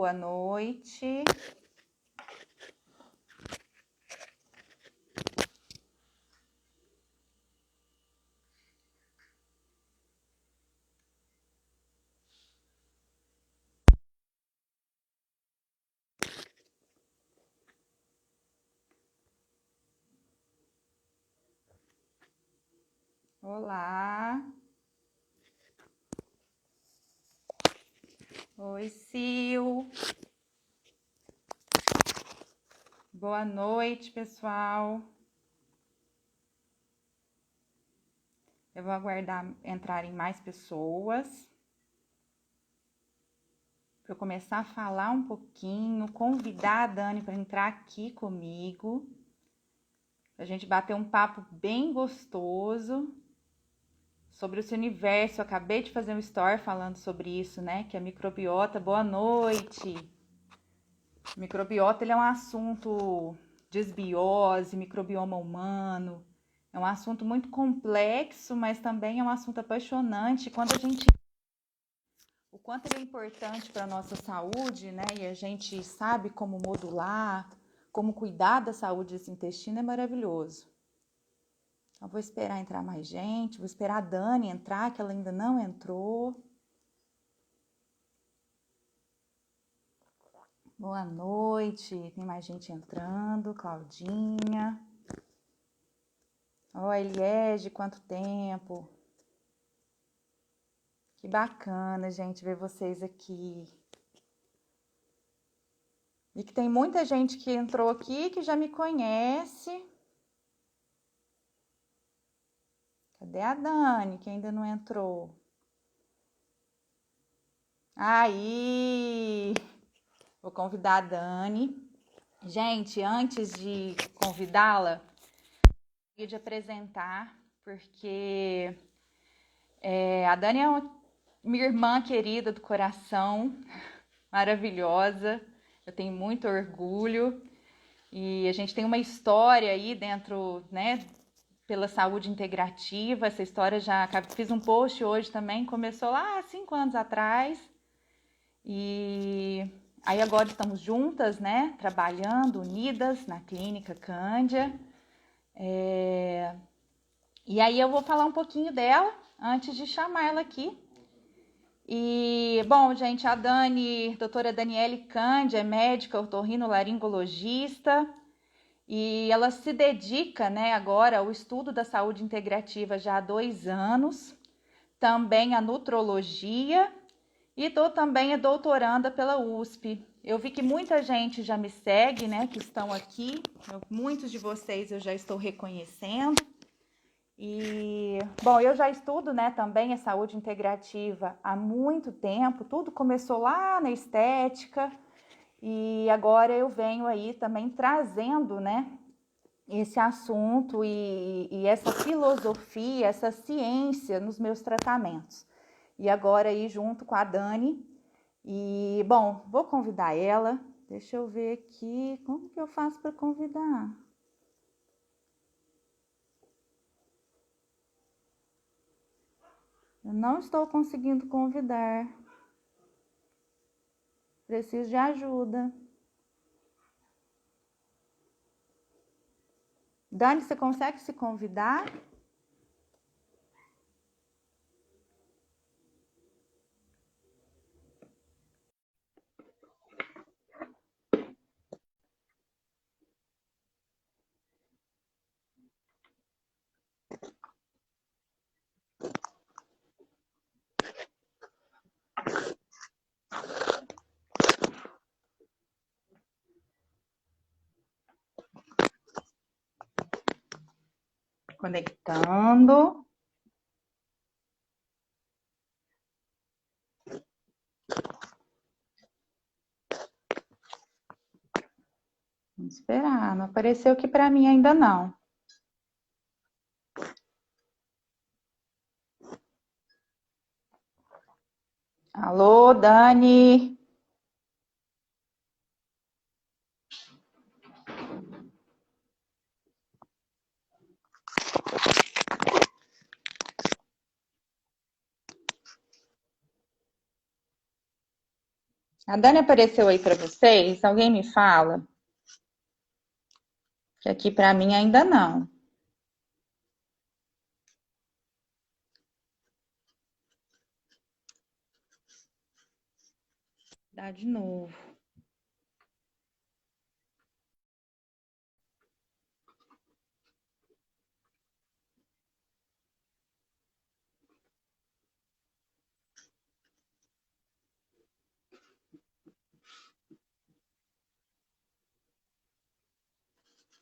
boa noite. Olá. Oi, Sil. Boa noite, pessoal. Eu vou aguardar entrarem mais pessoas para eu começar a falar um pouquinho, convidar a Dani para entrar aqui comigo, a gente bater um papo bem gostoso sobre esse universo. Eu acabei de fazer um story falando sobre isso, né? Que é a microbiota. Boa noite. Microbiota, ele é um assunto desbiose, microbioma humano. É um assunto muito complexo, mas também é um assunto apaixonante. Quando a gente... O quanto ele é importante para a nossa saúde, né? E a gente sabe como modular, como cuidar da saúde desse intestino, é maravilhoso. Então, vou esperar entrar mais gente, vou esperar a Dani entrar, que ela ainda não entrou. Boa noite, tem mais gente entrando, Claudinha. Ó, Eliege, quanto tempo. Que bacana, gente, ver vocês aqui. E que tem muita gente que entrou aqui que já me conhece. Cadê a Dani, que ainda não entrou? Aí! Vou convidar a Dani. Gente, antes de convidá-la, eu de apresentar, porque a Dani é minha irmã querida do coração, maravilhosa. Eu tenho muito orgulho. E a gente tem uma história aí dentro, né, pela saúde integrativa. Essa história já fiz um post hoje também, começou lá há 5 anos atrás. E aí agora estamos juntas, né, trabalhando, unidas na Clínica Cândia. E aí eu vou falar um pouquinho dela antes de chamar ela aqui. E, bom, gente, a Dani, doutora Daniele Cândia, é médica otorrinolaringologista. E ela se dedica, né, agora ao estudo da saúde integrativa já há 2 anos, também a nutrologia, e também é doutoranda pela USP. Eu vi que muita gente já me segue, né, que estão aqui, muitos de vocês eu já estou reconhecendo. E, bom, eu já estudo, né, também a saúde integrativa há muito tempo, tudo começou lá na estética, e agora eu venho aí também trazendo, né, esse assunto e essa filosofia, essa ciência nos meus tratamentos. E agora aí junto com a Dani. E, bom, vou convidar ela. Deixa eu ver aqui, como que eu faço para convidar? Eu não estou conseguindo convidar. Preciso de ajuda. Dani, você consegue se convidar? Conectando. Vamos esperar, não apareceu aqui para mim ainda não. Alô, Dani? A Dani apareceu aí para vocês? Alguém me fala? Que aqui para mim ainda não. Dá de novo.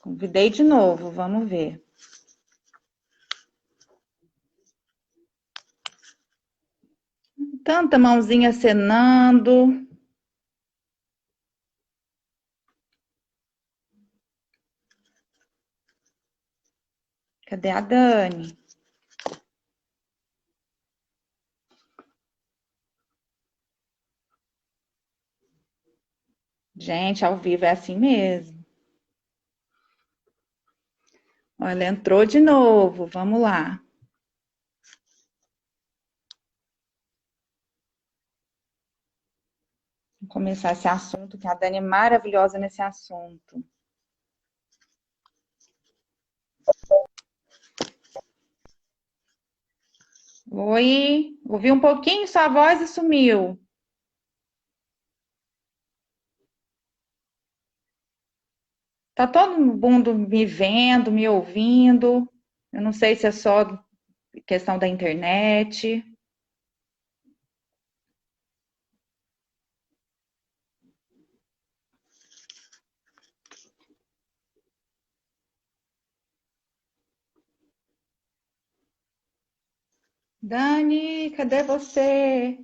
Convidei de novo, vamos ver. Tanta mãozinha acenando. Cadê a Dani? Gente, ao vivo é assim mesmo. Olha, entrou de novo. Vamos lá. Vamos começar esse assunto, que a Dani é maravilhosa nesse assunto. Oi, ouvi um pouquinho sua voz e sumiu. Tá todo mundo me vendo, me ouvindo. Eu não sei se é só questão da internet. Dani, cadê você?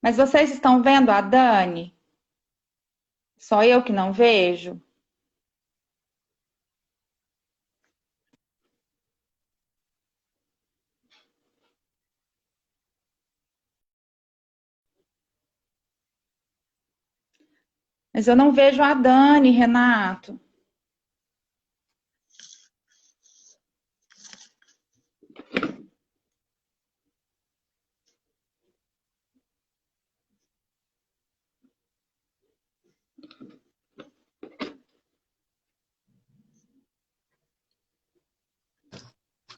Mas vocês estão vendo a Dani? Só eu que não vejo? Mas eu não vejo a Dani, Renato.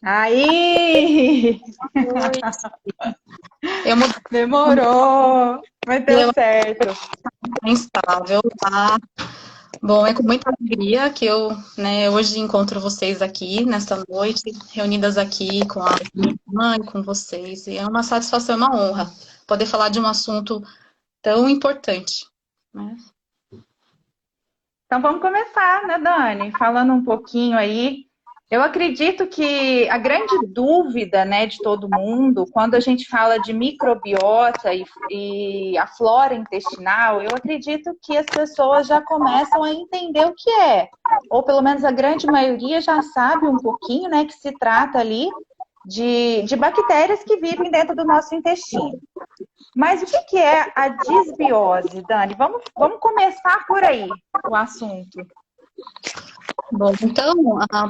Aí! Demorou, mas deu certo. Instável, tá? Bom, é com muita alegria que eu, hoje encontro vocês aqui nesta noite, reunidas aqui com a minha irmã e com vocês. E é uma satisfação, uma honra poder falar de um assunto tão importante, né? Então vamos começar, né, Dani? Falando um pouquinho aí. Eu acredito que a grande dúvida, né, de todo mundo, quando a gente fala de microbiota e a flora intestinal, eu acredito que as pessoas já começam a entender o que é. Ou pelo menos a grande maioria já sabe um pouquinho, né, que se trata ali de bactérias que vivem dentro do nosso intestino. Mas o que é a disbiose, Dani? Vamos começar por aí o assunto. Bom, então,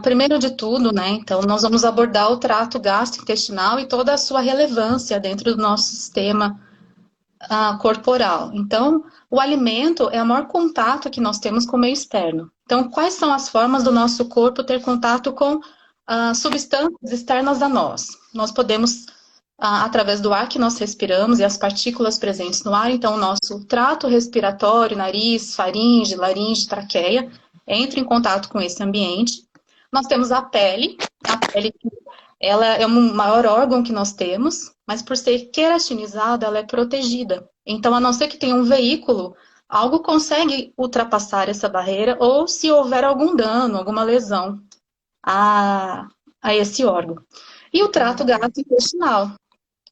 primeiro de tudo, né, então nós vamos abordar o trato gastrointestinal e toda a sua relevância dentro do nosso sistema corporal. Então, o alimento é o maior contato que nós temos com o meio externo. Então, quais são as formas do nosso corpo ter contato com substâncias externas a nós? Nós podemos, através do ar que nós respiramos e as partículas presentes no ar, então o nosso trato respiratório, nariz, faringe, laringe, traqueia, entra em contato com esse ambiente. Nós temos a pele ela é o maior órgão que nós temos, mas por ser queratinizada, ela é protegida. Então, a não ser que tenha um veículo, algo consegue ultrapassar essa barreira, ou se houver algum dano, alguma lesão a esse órgão. E o trato gastrointestinal,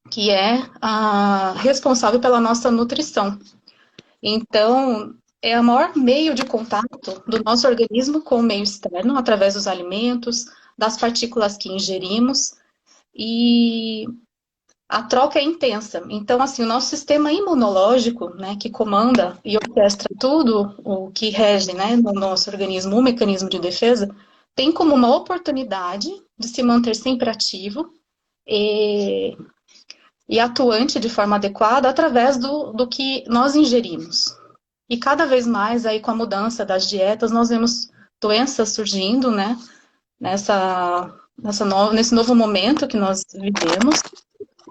que é responsável pela nossa nutrição. Então, é o maior meio de contato do nosso organismo com o meio externo, através dos alimentos, das partículas que ingerimos, e a troca é intensa. Então, assim, o nosso sistema imunológico, né, que comanda e orquestra tudo o que rege, né, no nosso organismo, o mecanismo de defesa, tem como uma oportunidade de se manter sempre ativo e, e atuante de forma adequada através do que nós ingerimos. E cada vez mais, aí, com a mudança das dietas, nós vemos doenças surgindo, né? Nesse novo momento que nós vivemos.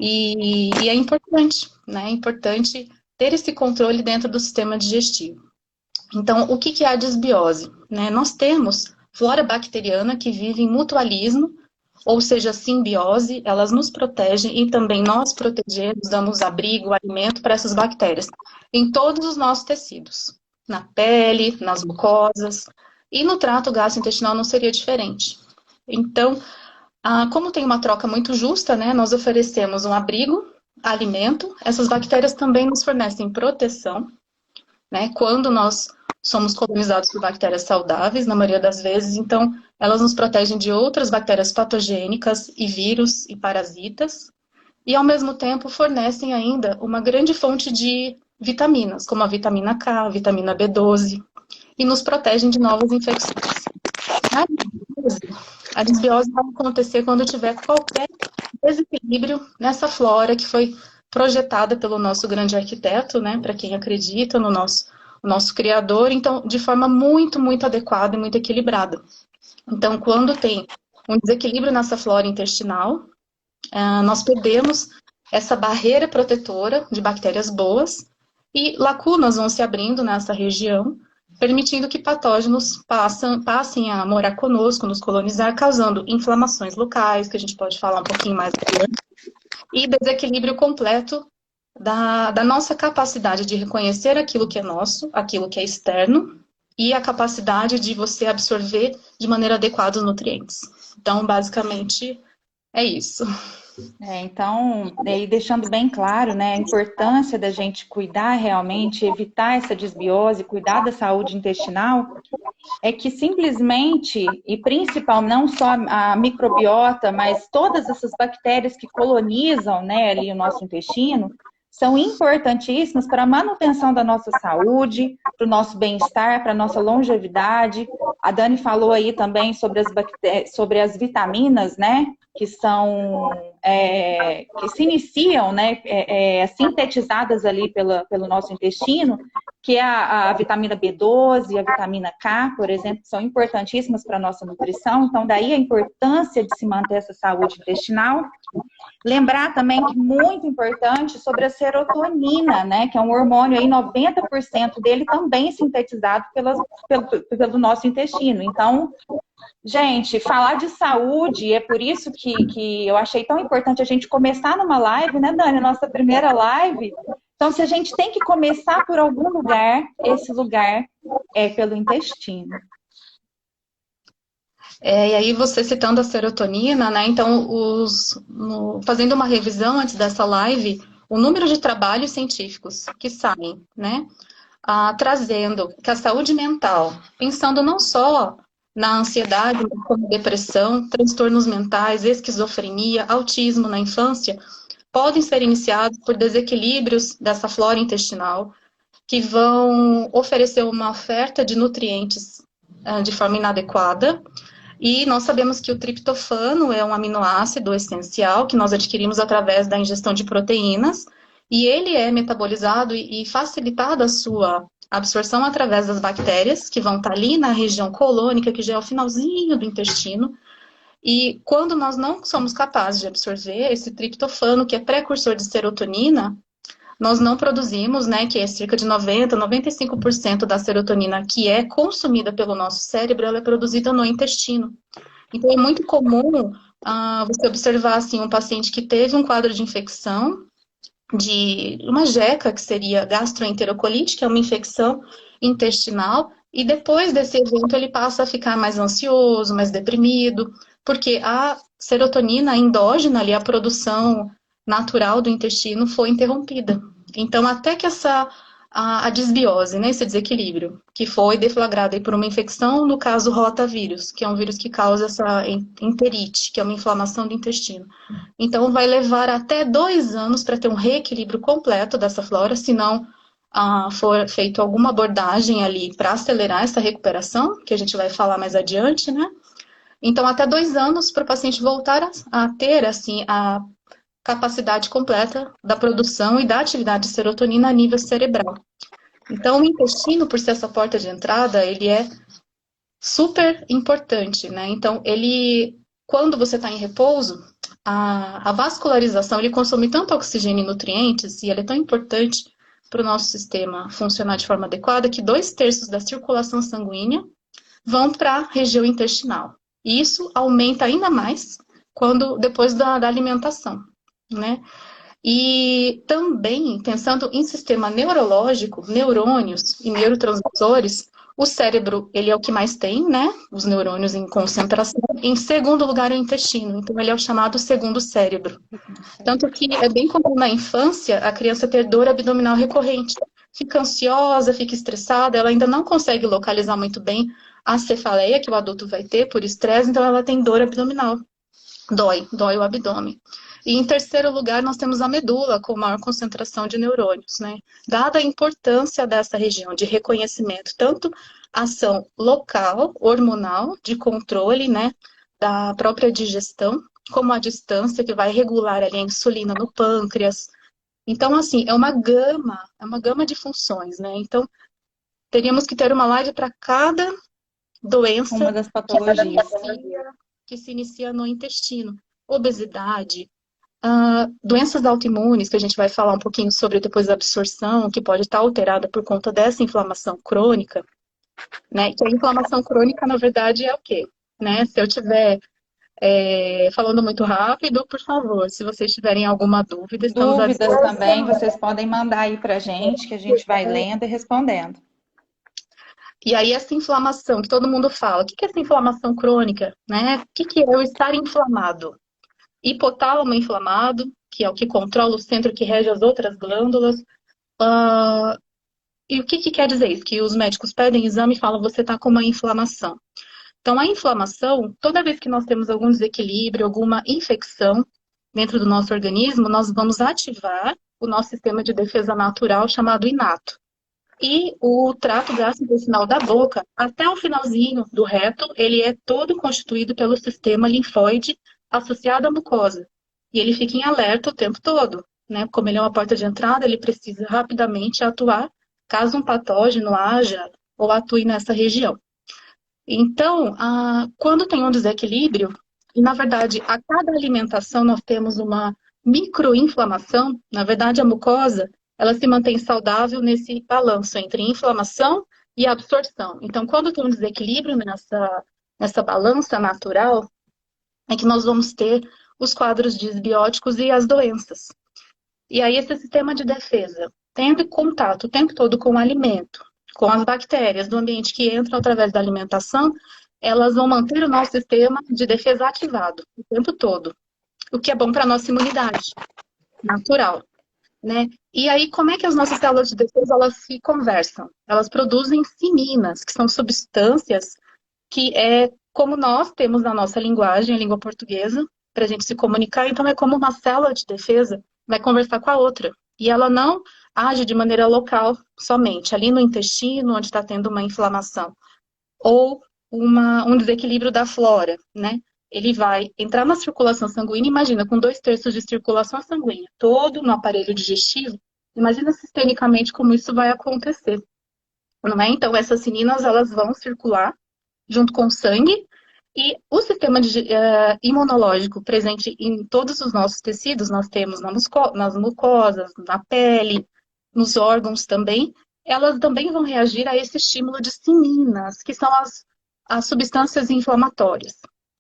E é importante, né? É importante ter esse controle dentro do sistema digestivo. Então, o que é a desbiose? Né? Nós temos flora bacteriana que vive em mutualismo, ou seja, simbiose, elas nos protegem e também nós protegemos, damos abrigo, alimento para essas bactérias em todos os nossos tecidos, na pele, nas mucosas, e no trato gastrointestinal não seria diferente. Então, como tem uma troca muito justa, né, nós oferecemos um abrigo, alimento, essas bactérias também nos fornecem proteção, né, quando nós somos colonizados por bactérias saudáveis, na maioria das vezes, então elas nos protegem de outras bactérias patogênicas e vírus e parasitas, e ao mesmo tempo fornecem ainda uma grande fonte de vitaminas, como a vitamina K, a vitamina B12, e nos protegem de novas infecções. A desbiose vai acontecer quando tiver qualquer desequilíbrio nessa flora que foi projetada pelo nosso grande arquiteto, né, para quem acredita no nosso criador, então, de forma muito, muito adequada e muito equilibrada. Então, quando tem um desequilíbrio nessa flora intestinal, nós perdemos essa barreira protetora de bactérias boas e lacunas vão se abrindo nessa região, permitindo que patógenos passem a morar conosco, nos colonizar, causando inflamações locais, que a gente pode falar um pouquinho mais adiante, e desequilíbrio completo da nossa capacidade de reconhecer aquilo que é nosso, aquilo que é externo, e a capacidade de você absorver de maneira adequada os nutrientes. Então, basicamente, é isso. Então, e deixando bem claro, né, a importância da gente cuidar realmente, evitar essa desbiose, cuidar da saúde intestinal, é que simplesmente, e principalmente não só a microbiota, mas todas essas bactérias que colonizam, né, ali o nosso intestino, são importantíssimas para a manutenção da nossa saúde, para o nosso bem-estar, para a nossa longevidade. A Dani falou aí também sobre as vitaminas, né, que são que se iniciam, né, sintetizadas ali pelo nosso intestino, que é a vitamina B12, a vitamina K, por exemplo, que são importantíssimas para a nossa nutrição. Então, daí a importância de se manter essa saúde intestinal. Lembrar também que muito importante sobre a serotonina, né, que é um hormônio aí, 90% dele também sintetizado pelo nosso intestino. Então, gente, falar de saúde, é por isso que eu achei tão importante a gente começar numa live, né, Dani? Nossa primeira live. Então, se a gente tem que começar por algum lugar, esse lugar é pelo intestino. E aí você citando a serotonina, né? Então, fazendo uma revisão antes dessa live, o número de trabalhos científicos que saem, né? Trazendo que a saúde mental, pensando não só na ansiedade, como depressão, transtornos mentais, esquizofrenia, autismo na infância, podem ser iniciados por desequilíbrios dessa flora intestinal, que vão oferecer uma oferta de nutrientes de forma inadequada. E nós sabemos que o triptofano é um aminoácido essencial que nós adquirimos através da ingestão de proteínas, e ele é metabolizado e facilitado a sua absorção através das bactérias, que vão estar ali na região colônica, que já é o finalzinho do intestino. E quando nós não somos capazes de absorver esse triptofano, que é precursor de serotonina, nós não produzimos, né, que é cerca de 95% da serotonina que é consumida pelo nosso cérebro, ela é produzida no intestino. Então, é muito comum você observar, assim, um paciente que teve um quadro de infecção, de uma jeca, que seria gastroenterocolite, que é uma infecção intestinal, e depois desse evento ele passa a ficar mais ansioso, mais deprimido, porque a serotonina endógena, ali, a produção natural do intestino foi interrompida. Então, até que a desbiose, né, esse desequilíbrio, que foi deflagrado aí por uma infecção, no caso rotavírus, que é um vírus que causa essa enterite, que é uma inflamação do intestino. Então, vai levar até 2 anos para ter um reequilíbrio completo dessa flora, se não for feito alguma abordagem ali para acelerar essa recuperação, que a gente vai falar mais adiante, né? Então, até 2 anos para o paciente voltar a ter, assim, a capacidade completa da produção e da atividade de serotonina a nível cerebral. Então, o intestino, por ser essa porta de entrada, ele é super importante, né? Então, quando você está em repouso, a vascularização, ele consome tanto oxigênio e nutrientes, e ele é tão importante para o nosso sistema funcionar de forma adequada, que 2/3 da circulação sanguínea vão para a região intestinal. E isso aumenta ainda mais depois da alimentação, né? E também, pensando em sistema neurológico, neurônios e neurotransmissores, o cérebro, ele é o que mais tem, né? Os neurônios em concentração. Em segundo lugar, é o intestino. Então, ele é o chamado segundo cérebro. Tanto que é bem comum na infância a criança ter dor abdominal recorrente. Fica ansiosa, fica estressada, ela ainda não consegue localizar muito bem a cefaleia que o adulto vai ter por estresse, então ela tem dor abdominal. Dói o abdômen. E em terceiro lugar, nós temos a medula, com maior concentração de neurônios, né? Dada a importância dessa região de reconhecimento, tanto ação local, hormonal, de controle, né, da própria digestão, como a distância, que vai regular ali a insulina no pâncreas. Então, assim, é uma gama de funções, né? Então, teríamos que ter uma live para cada Uma doença das patologias. que se inicia no intestino. Obesidade, doenças autoimunes, que a gente vai falar um pouquinho sobre depois da absorção, que pode estar alterada por conta dessa inflamação crônica, né? Que a inflamação crônica, na verdade, é o quê? Né? Se eu estiver falando muito rápido, por favor, se vocês tiverem alguma dúvida, estamos à Dúvidas também, disposição. vocês podem mandar aí pra gente, que a gente vai lendo e respondendo. E aí, essa inflamação que todo mundo fala, o que é essa inflamação crônica? Né? O que é o estar inflamado? Hipotálamo inflamado, que é o que controla o centro que rege as outras glândulas. E o que quer dizer isso? Que os médicos pedem exame e falam você está com uma inflamação. Então, a inflamação, toda vez que nós temos algum desequilíbrio, alguma infecção dentro do nosso organismo, nós vamos ativar o nosso sistema de defesa natural chamado inato. E o trato gastrointestinal da boca, até o finalzinho do reto, ele é todo constituído pelo sistema linfóide associado à mucosa. E ele fica em alerta o tempo todo, né? Como ele é uma porta de entrada, ele precisa rapidamente atuar caso um patógeno haja ou atue nessa região. Então, quando tem um desequilíbrio, e na verdade, a cada alimentação nós temos uma microinflamação, na verdade, a mucosa, ela se mantém saudável nesse balanço entre inflamação e absorção. Então, quando tem um desequilíbrio nessa balança natural, é que nós vamos ter os quadros disbióticos e as doenças. E aí, esse sistema de defesa, tendo contato o tempo todo com o alimento, com as bactérias do ambiente que entram através da alimentação, elas vão manter o nosso sistema de defesa ativado o tempo todo, o que é bom para a nossa imunidade natural, né? E aí, como é que as nossas células de defesa, elas se conversam? Elas produzem cininas, que são substâncias que como nós temos na nossa linguagem, a língua portuguesa, para a gente se comunicar, então é como uma célula de defesa vai conversar com a outra. E ela não age de maneira local somente, ali no intestino, onde está tendo uma inflamação, ou um desequilíbrio da flora, né? Ele vai entrar na circulação sanguínea, imagina, com 2/3 de circulação sanguínea, todo no aparelho digestivo, imagina sistemicamente como isso vai acontecer, não é? Então, essas cininas, elas vão circular junto com o sangue, e o sistema imunológico presente em todos os nossos tecidos, nós temos nas mucosas, na pele, nos órgãos também, elas também vão reagir a esse estímulo de cininas, que são as substâncias inflamatórias,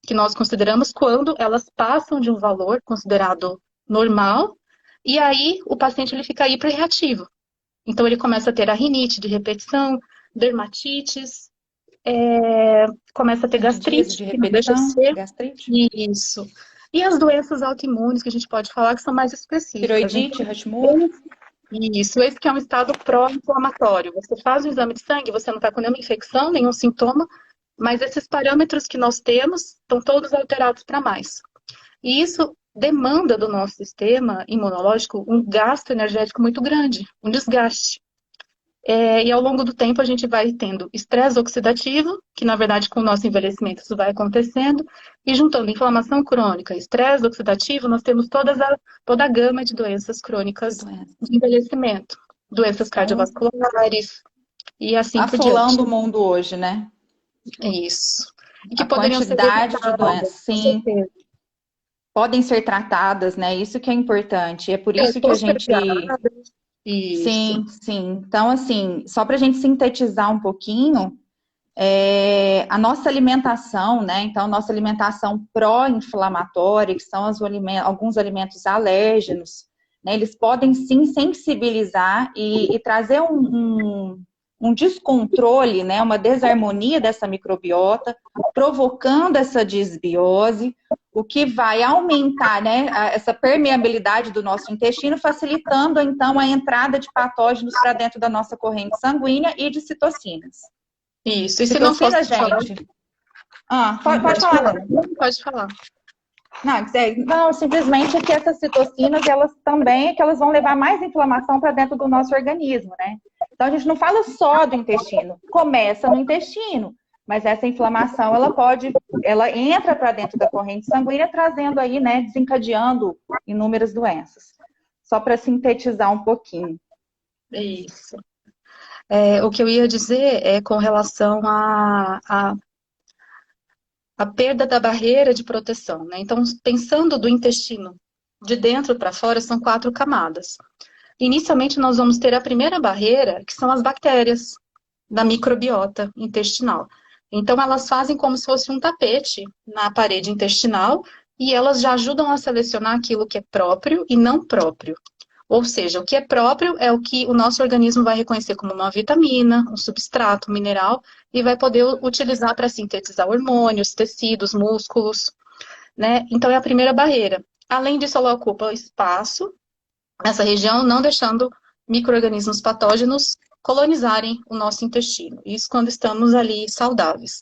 que nós consideramos quando elas passam de um valor considerado normal, e aí o paciente ele fica hiperreativo. Então ele começa a ter a rinite de repetição, dermatites, começa a ter gastrite, De que não deixa de repetição, ser. gastrite. Isso. E as doenças autoimunes, que a gente pode falar que são mais específicas. Tiroidite, Então, Hashimoto. esse que é um estado pró-inflamatório. Você faz o exame de sangue, você não está com nenhuma infecção, nenhum sintoma, mas esses parâmetros que nós temos estão todos alterados para mais. E isso demanda do nosso sistema imunológico um gasto energético muito grande, um desgaste. E ao longo do tempo a gente vai tendo estresse oxidativo, que na verdade com o nosso envelhecimento isso vai acontecendo, e juntando inflamação crônica, estresse oxidativo, nós temos toda a gama de doenças De crônicas doença. de envelhecimento, doenças Estão cardiovasculares e assim por diante. assolando o mundo hoje, né? Isso. E que A poderiam ser quantidade de evitadas, doenças, com sim, certeza. podem ser tratadas, né? Isso que é importante. É por isso que a gente. Postergadas. Isso. Sim, sim. Então, assim, só para a gente sintetizar um pouquinho, a nossa alimentação, né? Então, nossa alimentação pró-inflamatória, que são alguns alimentos alérgenos, né? Eles podem sim sensibilizar e trazer um descontrole, né? Uma desarmonia dessa microbiota, provocando essa disbiose, o que vai aumentar, né, essa permeabilidade do nosso intestino, facilitando então a entrada de patógenos para dentro da nossa corrente sanguínea e de citocinas. Isso. E se não fosse Citocina, falar, gente. Pode falar, Dani. não pode falar. Não, simplesmente que essas citocinas, elas também é que elas vão levar mais inflamação para dentro do nosso organismo, né? Então a gente não fala só do intestino, começa no intestino, mas essa inflamação ela entra para dentro da corrente sanguínea, trazendo aí, né, desencadeando inúmeras doenças. Só para sintetizar um pouquinho. Isso. O que eu ia dizer é com relação à perda da barreira de proteção, né? Então, pensando do intestino de dentro para fora, são 4 camadas. Inicialmente, nós vamos ter a primeira barreira, que são as bactérias da microbiota intestinal. Então, elas fazem como se fosse um tapete na parede intestinal e elas já ajudam a selecionar aquilo que é próprio e não próprio. Ou seja, o que é próprio é o que o nosso organismo vai reconhecer como uma vitamina, um substrato, um mineral, e vai poder utilizar para sintetizar hormônios, tecidos, músculos, né? Então é a primeira barreira. Além disso, ela ocupa espaço nessa região, não deixando micro-organismos patógenos colonizarem o nosso intestino. Isso quando estamos ali saudáveis.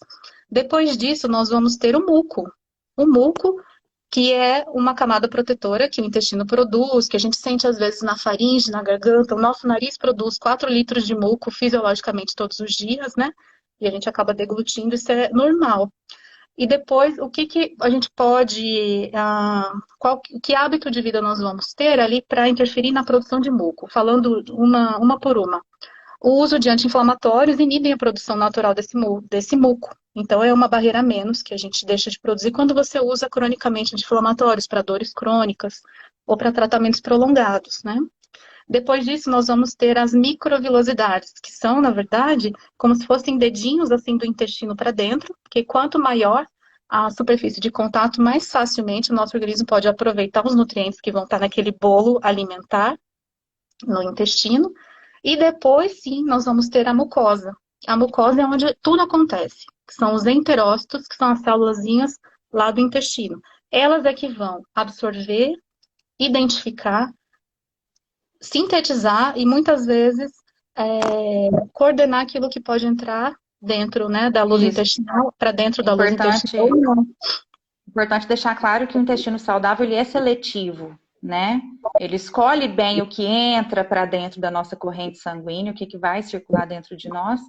Depois disso, nós vamos ter o muco. O muco, que é uma camada protetora que o intestino produz, que a gente sente às vezes na faringe, na garganta. O nosso nariz produz 4 litros de muco fisiologicamente todos os dias, né? E a gente acaba deglutindo, isso é normal. E depois, o que a gente pode, que hábito de vida nós vamos ter ali para interferir na produção de muco? Falando uma por uma. O uso de anti-inflamatórios inibem a produção natural desse muco. Então, é uma barreira a menos que a gente deixa de produzir quando você usa cronicamente anti-inflamatórios para dores crônicas ou para tratamentos prolongados, né? Depois disso, nós vamos ter as microvilosidades, que são, na verdade, como se fossem dedinhos assim do intestino para dentro, porque quanto maior a superfície de contato, mais facilmente o nosso organismo pode aproveitar os nutrientes que vão estar naquele bolo alimentar no intestino. E depois, sim, nós vamos ter a mucosa. A mucosa é onde tudo acontece, que são os enterócitos, que são as célulazinhas lá do intestino. Elas é que vão absorver, identificar, sintetizar e muitas vezes coordenar aquilo que pode entrar dentro, né, da luz Isso. intestinal, para dentro da luz Importante, intestinal ou não. importante deixar claro que o intestino saudável ele é seletivo, né? Ele escolhe bem o que entra para dentro da nossa corrente sanguínea, o que vai circular dentro de nós.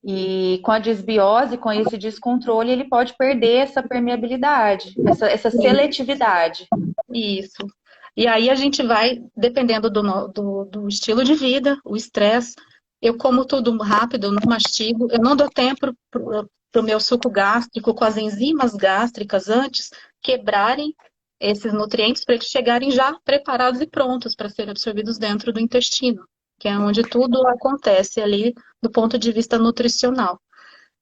E com a desbiose, com esse descontrole, ele pode perder essa permeabilidade, essa seletividade. Isso. E aí a gente vai, dependendo do estilo de vida, o estresse, eu como tudo rápido, eu não mastigo, eu não dou tempo para o meu suco gástrico com as enzimas gástricas antes quebrarem esses nutrientes para eles chegarem já preparados e prontos para serem absorvidos dentro do intestino, que é onde tudo acontece ali do ponto de vista nutricional.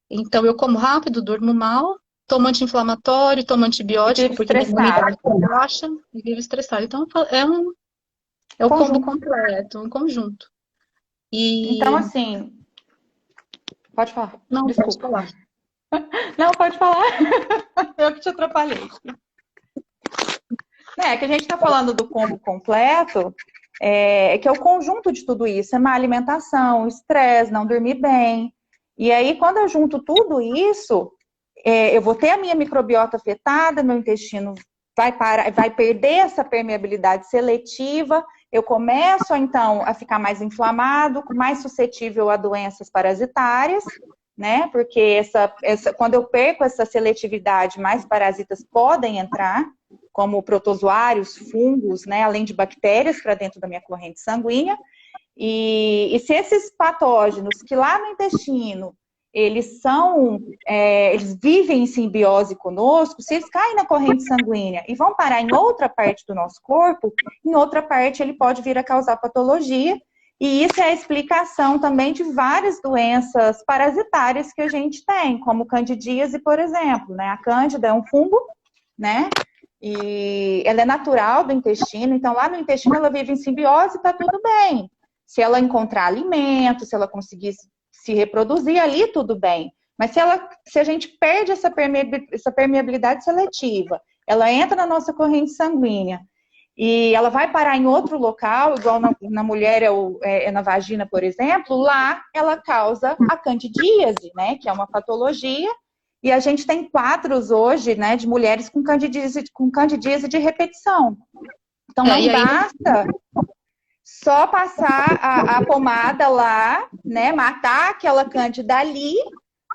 Então eu como rápido, durmo mal, tomo anti-inflamatório, tomo E antibiótico vive porque minha estressado. imunidade é baixa e vivo estressado. Então é o combo Conjunto. completo, um conjunto. Então, E assim, pode falar. não posso Desculpa. falar. Não, pode falar. Eu que te atrapalhei. Que a gente está falando do combo completo, que é o conjunto de tudo isso. É má alimentação, estresse, não dormir bem. E aí, quando eu junto tudo isso, eu vou ter a minha microbiota afetada, meu intestino vai perder essa permeabilidade seletiva, eu começo, então, a ficar mais inflamado, mais suscetível a doenças parasitárias, né? Porque quando eu perco essa seletividade, mais parasitas podem entrar, como protozoários, fungos, né? Além de bactérias para dentro da minha corrente sanguínea. E se esses patógenos que lá no intestino eles vivem em simbiose conosco, se eles caem na corrente sanguínea e vão parar em outra parte do nosso corpo, em outra parte ele pode vir a causar patologia, e isso é a explicação também de várias doenças parasitárias que a gente tem, como candidíase, por exemplo, né? A cândida é um fungo, né? E ela é natural do intestino, então lá no intestino ela vive em simbiose e tá tudo bem. Se ela encontrar alimento, se ela conseguir se reproduzir ali, tudo bem. Mas se a gente perde essa permeabilidade seletiva, ela entra na nossa corrente sanguínea e ela vai parar em outro local, igual na mulher na vagina, por exemplo, lá ela causa a candidíase, né, que é uma patologia, e a gente tem quadros hoje, né, de mulheres com candidíase de repetição. Então não basta só passar a pomada lá, né, matar aquela cândida ali,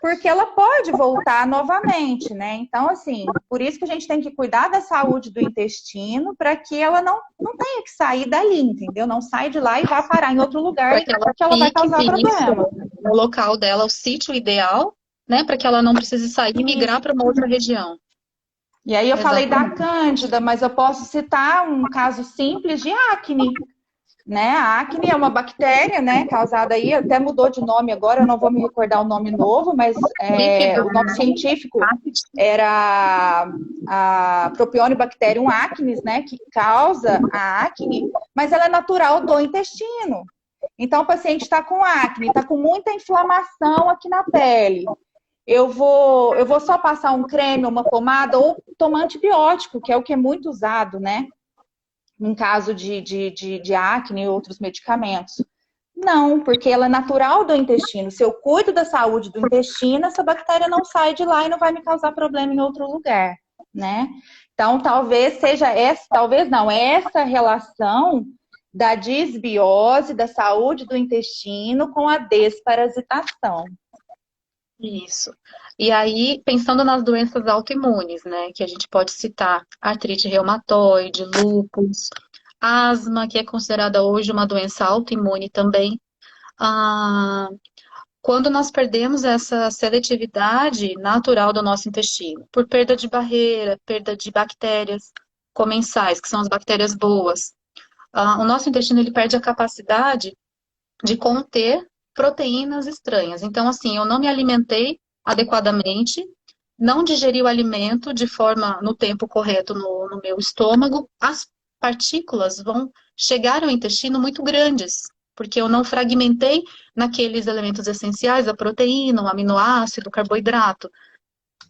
porque ela pode voltar novamente, né? Então, assim, por isso que a gente tem que cuidar da saúde do intestino, para que ela não tenha que sair dali, entendeu? Não sai de lá e vá parar em outro lugar, porque ela vai causar problema. No local dela, o sítio ideal, né, para que ela não precise sair e migrar para uma outra região. E aí eu falei da cândida, mas eu posso citar um caso simples de acne. Né? A acne é uma bactéria, né, causada aí, até mudou de nome agora, eu não vou me recordar o nome novo, mas o nome científico era a Propionibacterium acnes, né, que causa a acne, mas ela é natural do intestino. Então, o paciente está com acne, está com muita inflamação aqui na pele. Eu vou só passar um creme, uma pomada, ou tomar antibiótico, que é o que é muito usado, né? Em caso de acne e outros medicamentos. Não, porque ela é natural do intestino. Se eu cuido da saúde do intestino, essa bactéria não sai de lá e não vai me causar problema em outro lugar, né? Então, talvez seja essa relação da disbiose, da saúde do intestino com a desparasitação. Isso. E aí, pensando nas doenças autoimunes, né, que a gente pode citar artrite reumatoide, lúpus, asma, que é considerada hoje uma doença autoimune também. Quando nós perdemos essa seletividade natural do nosso intestino, por perda de barreira, perda de bactérias comensais, que são as bactérias boas, o nosso intestino ele perde a capacidade de conter proteínas estranhas. Então, assim, eu não me alimentei adequadamente, não digeri o alimento de forma no tempo correto no meu estômago, as partículas vão chegar ao intestino muito grandes, porque eu não fragmentei naqueles elementos essenciais, a proteína, o aminoácido, o carboidrato,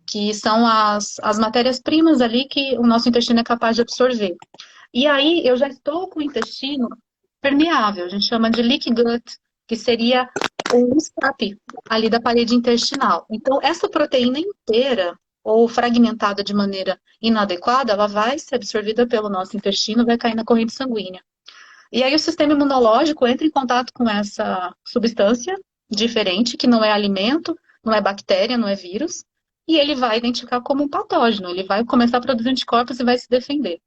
que são as matérias-primas ali que o nosso intestino é capaz de absorver. E aí eu já estou com o intestino permeável, a gente chama de leaky gut, que seria o escape ali da parede intestinal. Então, essa proteína inteira, ou fragmentada de maneira inadequada, ela vai ser absorvida pelo nosso intestino, vai cair na corrente sanguínea. E aí o sistema imunológico entra em contato com essa substância diferente, que não é alimento, não é bactéria, não é vírus, e ele vai identificar como um patógeno, ele vai começar a produzir anticorpos e vai se defender.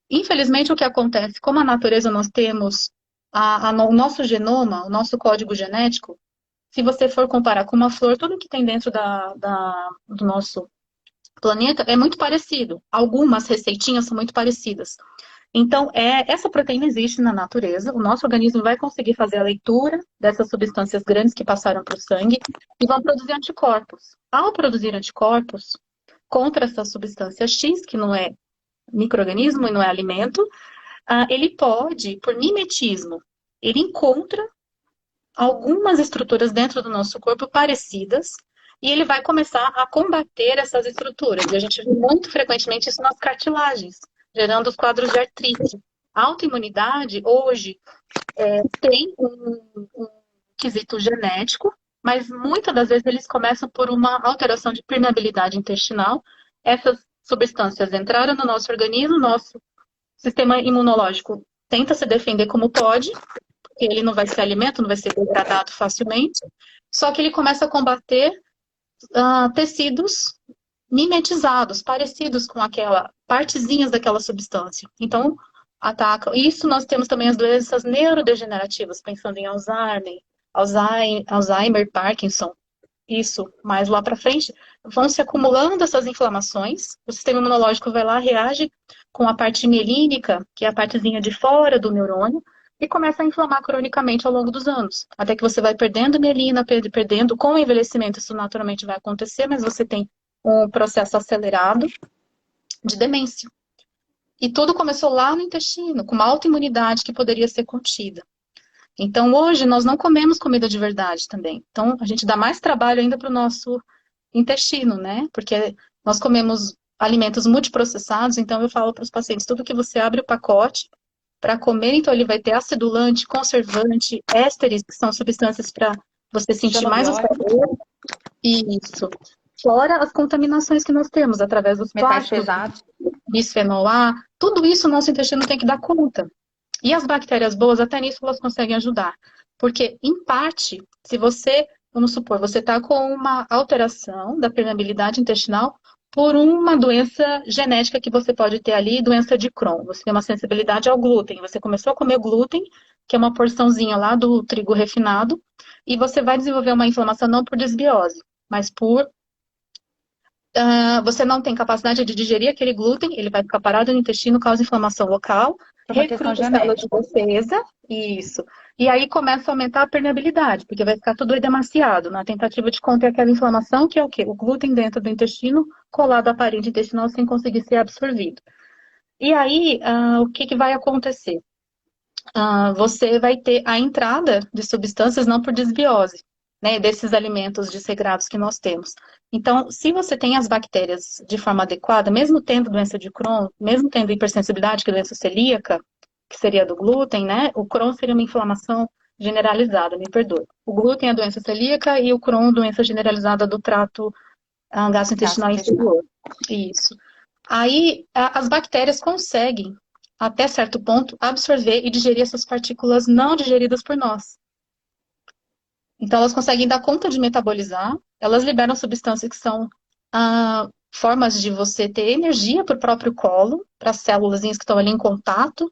Infelizmente, o que acontece, como a natureza nós temos o nosso genoma, o nosso código genético, se você for comparar com uma flor, tudo que tem dentro do nosso planeta é muito parecido. Algumas receitinhas são muito parecidas. Então, essa proteína existe na natureza, o nosso organismo vai conseguir fazer a leitura dessas substâncias grandes que passaram para o sangue e vão produzir anticorpos. Ao produzir anticorpos contra essa substância X, que não é micro-organismo e não é alimento, ele pode, por mimetismo, ele encontra algumas estruturas dentro do nosso corpo parecidas e ele vai começar a combater essas estruturas. E a gente vê muito frequentemente isso nas cartilagens, gerando os quadros de artrite. A autoimunidade, hoje, tem um quesito genético, mas muitas das vezes eles começam por uma alteração de permeabilidade intestinal. Essas substâncias entraram no nosso organismo, nosso sistema imunológico tenta se defender como pode, porque ele não vai ser alimento, não vai ser degradado facilmente, só que ele começa a combater tecidos mimetizados, parecidos com aquela, partezinhas daquela substância. Então, ataca. Isso nós temos também as doenças neurodegenerativas, pensando em Alzheimer, Parkinson. Isso, mais lá para frente, vão se acumulando essas inflamações, o sistema imunológico vai lá, reage com a parte mielínica, que é a partezinha de fora do neurônio, e começa a inflamar cronicamente ao longo dos anos. Até que você vai perdendo mielina, perdendo, com o envelhecimento isso naturalmente vai acontecer, mas você tem um processo acelerado de demência. E tudo começou lá no intestino, com uma autoimunidade que poderia ser contida. Então, hoje, nós não comemos comida de verdade também. Então, a gente dá mais trabalho ainda para o nosso intestino, né? Porque nós comemos alimentos multiprocessados, então eu falo para os pacientes, tudo que você abre o pacote para comer, então ele vai ter acidulante, conservante, ésteres, que são substâncias para você sentir mais o sabor. Isso. Fora as contaminações que nós temos através dos Metais plásticos, pesados. bisfenol A, tudo isso o nosso intestino tem que dar conta. E as bactérias boas, até nisso elas conseguem ajudar. Porque, em parte, se você, vamos supor, você está com uma alteração da permeabilidade intestinal por uma doença genética que você pode ter ali, doença de Crohn. Você tem uma sensibilidade ao glúten. Você começou a comer glúten, que é uma porçãozinha lá do trigo refinado, e você vai desenvolver uma inflamação não por desbiose, mas por você não tem capacidade de digerir aquele glúten, ele vai ficar parado no intestino, causa inflamação local, É uma questão recruta as células de genética. defesa, isso. E aí começa a aumentar a permeabilidade, porque vai ficar tudo edemaciado, na tentativa de conter aquela inflamação, que é o quê? O glúten dentro do intestino, colado à parede intestinal sem conseguir ser absorvido. E aí, o que vai acontecer? Você vai ter a entrada de substâncias não por desbiose, né, desses alimentos desregrados que nós temos. Então, se você tem as bactérias de forma adequada, mesmo tendo doença de Crohn, mesmo tendo hipersensibilidade, que é doença celíaca, que seria do glúten, né, o Crohn seria uma inflamação generalizada, me perdoe. O glúten é a doença celíaca e o Crohn, doença generalizada do trato gastrointestinal inferior. Isso. Aí, as bactérias conseguem, até certo ponto, absorver e digerir essas partículas não digeridas por nós. Então, elas conseguem dar conta de metabolizar, elas liberam substâncias que são formas de você ter energia para o próprio colo, para as células que estão ali em contato,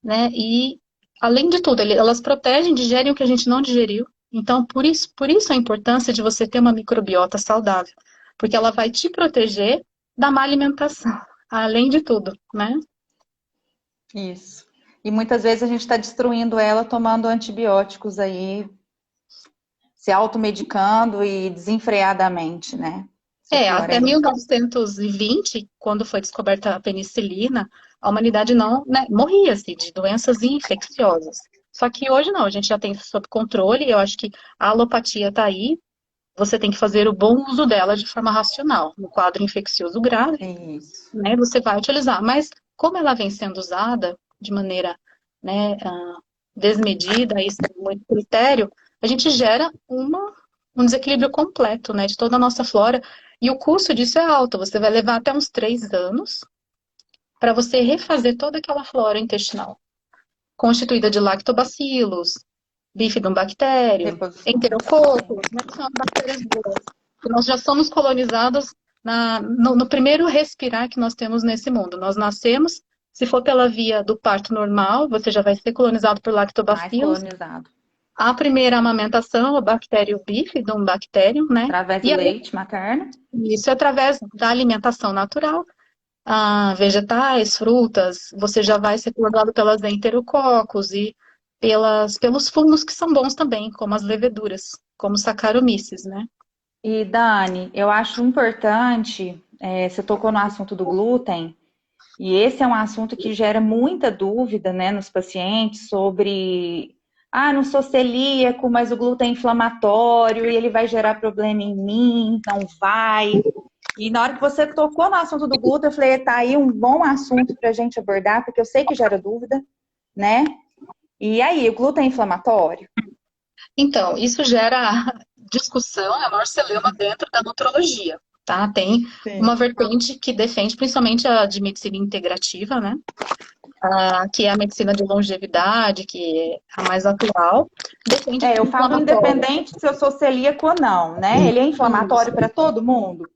né? E, além de tudo, elas protegem, digerem o que a gente não digeriu. Então, por isso a importância de você ter uma microbiota saudável, porque ela vai te proteger da má alimentação, além de tudo, né? Isso. E muitas vezes a gente está destruindo ela tomando antibióticos aí, se automedicando e desenfreadamente, né? Até 1920, quando foi descoberta a penicilina, a humanidade não, né, morria-se de doenças infecciosas. Só que hoje não, a gente já tem isso sob controle, eu acho que a alopatia está aí, você tem que fazer o bom uso dela de forma racional. No quadro infeccioso grave, né, você vai utilizar. Mas como ela vem sendo usada de maneira, né, desmedida e sem muito critério, a gente gera um desequilíbrio completo, né, de toda a nossa flora. E o custo disso é alto. Você vai levar até uns 3 anos para você refazer toda aquela flora intestinal, constituída de lactobacilos, bifidobactério, enterococos, né, que são as bactérias boas. Nós já somos colonizados no primeiro respirar que nós temos nesse mundo. Nós nascemos, se for pela via do parto normal, você já vai ser colonizado por lactobacilos. Mais colonizado. A primeira amamentação, o bactério bifidobactério, né? Através do leite materno. Isso é através da alimentação natural. Vegetais, frutas, você já vai ser colonizado pelas enterococos e pelos fungos que são bons também, como as leveduras, como Saccharomyces, né? E Dani, eu acho importante, você tocou no assunto do glúten, e esse é um assunto que gera muita dúvida, né, nos pacientes sobre, não sou celíaco, mas o glúten é inflamatório e ele vai gerar problema em mim, não vai. E na hora que você tocou no assunto do glúten, eu falei, tá aí um bom assunto pra gente abordar, porque eu sei que gera dúvida, né? E aí, o glúten é inflamatório? Então, isso gera discussão, é o maior celeuma dentro da nutrologia, tá? Tem uma vertente que defende, principalmente a de medicina integrativa, né? que é a medicina de longevidade, que é a mais atual, depende Eu de falo inflamatório. independente se eu sou celíaco ou não, né? Ele é inflamatório para todo mundo?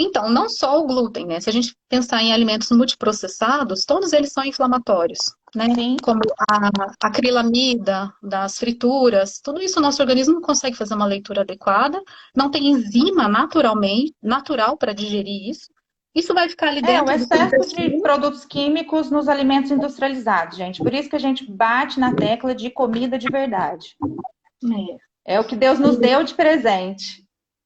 Então, não só o glúten, né? Se a gente pensar em alimentos multiprocessados, todos eles são inflamatórios, né? Sim. Como a acrilamida das frituras, tudo isso o nosso organismo não consegue fazer uma leitura adequada, não tem enzima natural para digerir isso. Isso vai ficar ali O dentro do seu excesso de intestino. produtos químicos nos alimentos industrializados, gente. Por isso que a gente bate na tecla de comida de verdade. É o que Deus nos deu de presente.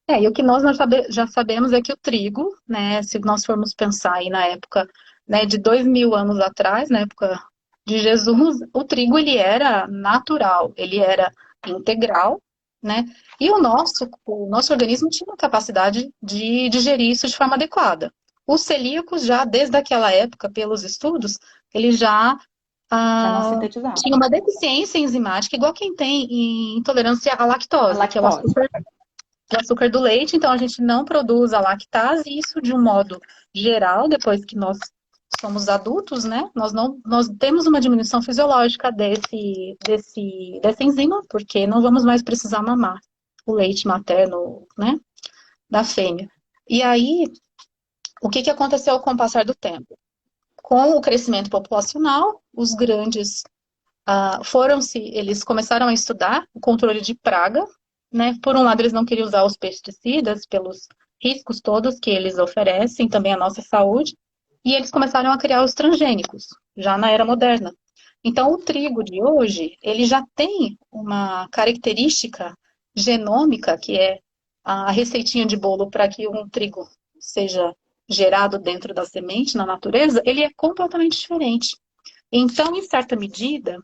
E o que nós já sabemos é que o trigo, né, se nós formos pensar aí na época, né, de 2000 anos atrás, na época de Jesus, o trigo ele era natural, ele era integral, né, e o nosso organismo tinha capacidade de digerir isso de forma adequada. Os celíacos já, desde aquela época, pelos estudos, eles já Já não ah, sintetizava. tinham uma deficiência enzimática, igual quem tem intolerância à A lactose, que é lactose. o açúcar do leite, então a gente não produz a lactase, e isso de um modo geral, depois que nós somos adultos, né? Nós temos uma diminuição fisiológica dessa enzima, porque não vamos mais precisar mamar o leite materno, né? Da fêmea. E aí, o que aconteceu com o passar do tempo? Com o crescimento populacional, os grandes eles começaram a estudar o controle de praga, né? Por um lado, eles não queriam usar os pesticidas pelos riscos todos que eles oferecem, também à nossa saúde, e eles começaram a criar os transgênicos, já na era moderna. Então, o trigo de hoje, ele já tem uma característica genômica, que é a receitinha de bolo para que um trigo seja gerado dentro da semente, na natureza, ele é completamente diferente. Então, em certa medida,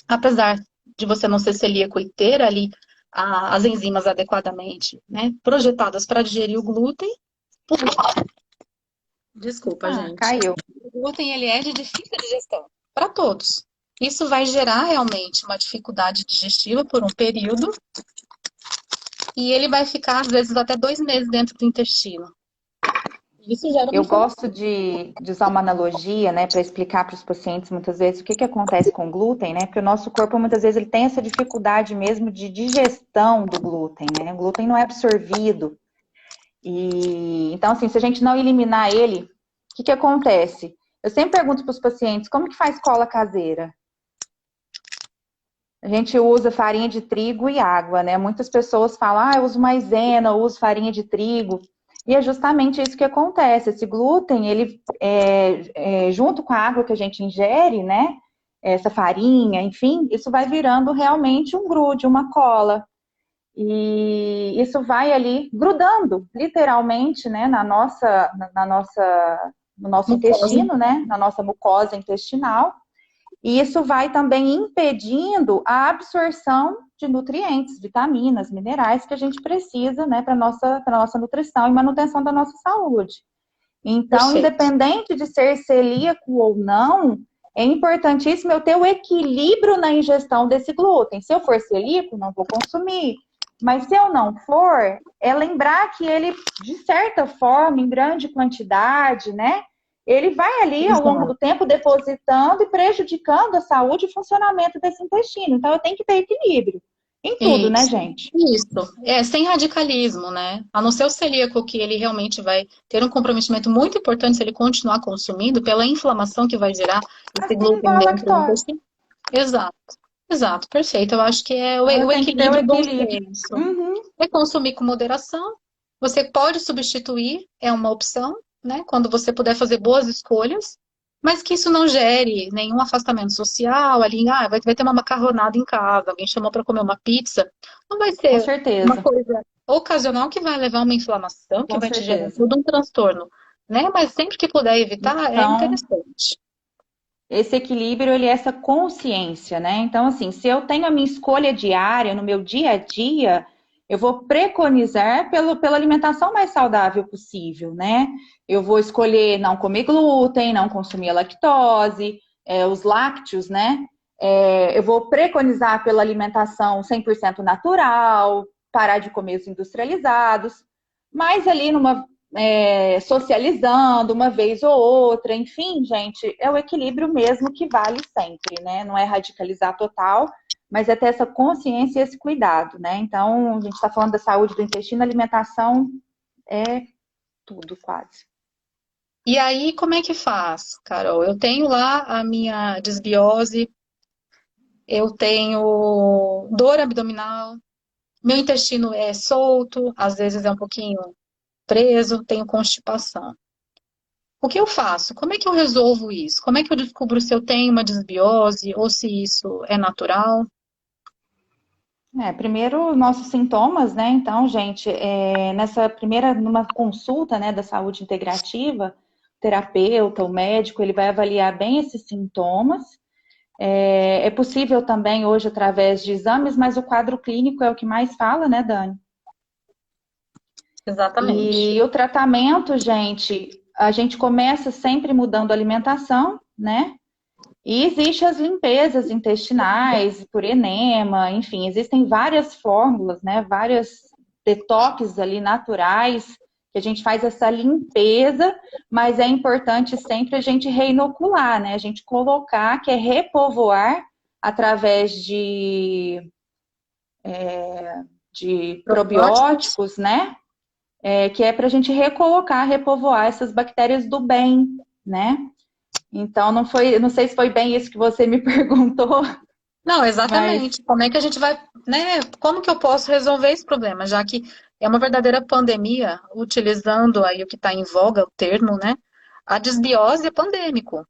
apesar de você não ser celíaco e ter ali as enzimas adequadamente, né, projetadas para digerir o glúten, desculpa, gente, Caiu. o glúten ele é de difícil digestão para todos. Isso vai gerar realmente uma dificuldade digestiva por um período e ele vai ficar, às vezes, até 2 meses dentro do intestino. Isso gera uma Eu inflamação. gosto de usar uma analogia, né, para explicar para os pacientes muitas vezes o que acontece com o glúten, né? Porque o nosso corpo muitas vezes ele tem essa dificuldade mesmo de digestão do glúten, né? O glúten não é absorvido. E então, assim, se a gente não eliminar ele, o que acontece? Eu sempre pergunto para os pacientes como que faz cola caseira? A gente usa farinha de trigo e água, né? Muitas pessoas falam, eu uso maisena, eu uso farinha de trigo. E é justamente isso que acontece. Esse glúten, ele, junto com a água que a gente ingere, né? Essa farinha, enfim, isso vai virando realmente um grude, uma cola. E isso vai ali grudando, literalmente, né? No nosso Mucosa. intestino, né? Na nossa mucosa intestinal. E isso vai também impedindo a absorção de nutrientes, vitaminas, minerais que a gente precisa, né, para nossa nutrição e manutenção da nossa saúde. Então, Perfeito. independente de ser celíaco ou não, é importantíssimo eu ter o equilíbrio na ingestão desse glúten. Se eu for celíaco, não vou consumir. Mas se eu não for, é lembrar que ele, de certa forma, em grande quantidade, né? Ele vai ali ao longo Exato. do tempo depositando e prejudicando a saúde e funcionamento desse intestino. Então, eu tenho que ter equilíbrio em tudo, né, Isso. gente? Isso. Sem radicalismo, né? A não ser o celíaco, que ele realmente vai ter um comprometimento muito importante se ele continuar consumindo, pela inflamação que vai gerar esse Assim glúten igual a dentro do lactose. intestino. Exato. Exato, perfeito. Eu acho que é Então, eu o tenho que ter o equilíbrio, o bom equilíbrio. senso. Uhum. É consumir com moderação. Você pode substituir, é uma opção, né? Quando você puder fazer boas escolhas, mas que isso não gere nenhum afastamento social, ali, vai ter uma macarronada em casa, alguém chamou para comer uma pizza. Não vai Com ser uma certeza, coisa ocasional que vai levar a uma inflamação, que com vai te gerar certeza. todo um transtorno, né? Mas sempre que puder evitar, é Então, interessante. esse equilíbrio, ele é essa consciência, né? Então, assim, se eu tenho a minha escolha diária no meu dia a dia, eu vou preconizar pela alimentação mais saudável possível, né? Eu vou escolher não comer glúten, não consumir lactose, os lácteos, né? Eu vou preconizar pela alimentação 100% natural, parar de comer os industrializados, mas ali socializando uma vez ou outra, enfim, gente, é o equilíbrio mesmo que vale sempre, né? Não é radicalizar total, mas é ter essa consciência e esse cuidado, né? Então, a gente está falando da saúde do intestino, alimentação é tudo quase. E aí, como é que faz, Carol? Eu tenho lá a minha desbiose, eu tenho dor abdominal, meu intestino é solto, às vezes é um pouquinho preso, tenho constipação. O que eu faço? Como é que eu resolvo isso? Como é que eu descubro se eu tenho uma desbiose ou se isso é natural? Primeiro, nossos sintomas, né? Então, gente, numa consulta, né, da saúde integrativa, o terapeuta, o médico, ele vai avaliar bem esses sintomas. É possível também hoje através de exames, mas o quadro clínico é o que mais fala, né, Dani? Exatamente. E o tratamento, gente, a gente começa sempre mudando a alimentação, né? E existem as limpezas intestinais por enema, enfim, existem várias fórmulas, né? Várias detox ali naturais que a gente faz essa limpeza, mas é importante sempre a gente reinocular, né? A gente colocar, que é repovoar através de Probióticos? probióticos, né? Que é para a gente recolocar, repovoar essas bactérias do bem, né? Então, não sei se foi bem isso que você me perguntou, Não, mas exatamente. Como é que a gente vai, né? Como que eu posso resolver esse problema, já que é uma verdadeira pandemia, utilizando aí o que está em voga, o termo, né? A desbiose é pandêmico,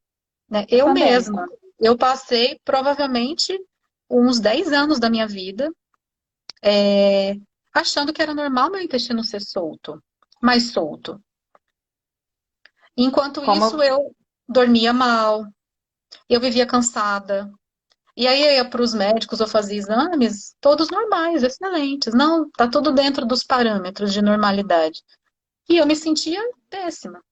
né? é Eu pandêmico. mesma, eu passei provavelmente uns 10 anos da minha vida achando que era normal meu intestino ser solto, mais solto. Enquanto isso, Como, eu dormia mal, eu vivia cansada. E aí eu ia para os médicos, eu fazia exames, todos normais, excelentes. Não, tá tudo dentro dos parâmetros de normalidade. E eu me sentia péssima,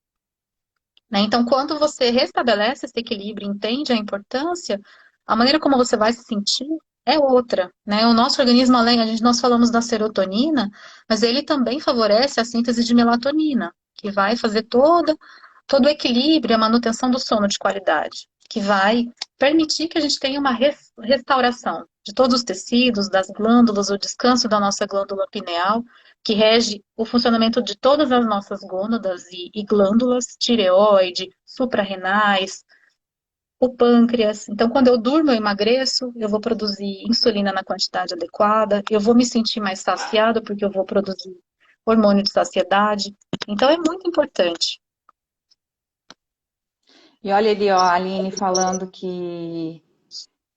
né? Então, quando você restabelece esse equilíbrio, entende a importância, a maneira como você vai se sentir é outra, né? O nosso organismo, além, nós falamos da serotonina, mas ele também favorece a síntese de melatonina, que vai fazer todo o equilíbrio, a manutenção do sono de qualidade, que vai permitir que a gente tenha uma restauração de todos os tecidos, das glândulas, o descanso da nossa glândula pineal, que rege o funcionamento de todas as nossas gônadas e glândulas, tireoide, suprarrenais, o pâncreas. Então, quando eu durmo, eu emagreço, eu vou produzir insulina na quantidade adequada, eu vou me sentir mais saciada, porque eu vou produzir hormônio de saciedade. Então, é muito importante. e olha ali, ó, a Aline falando que,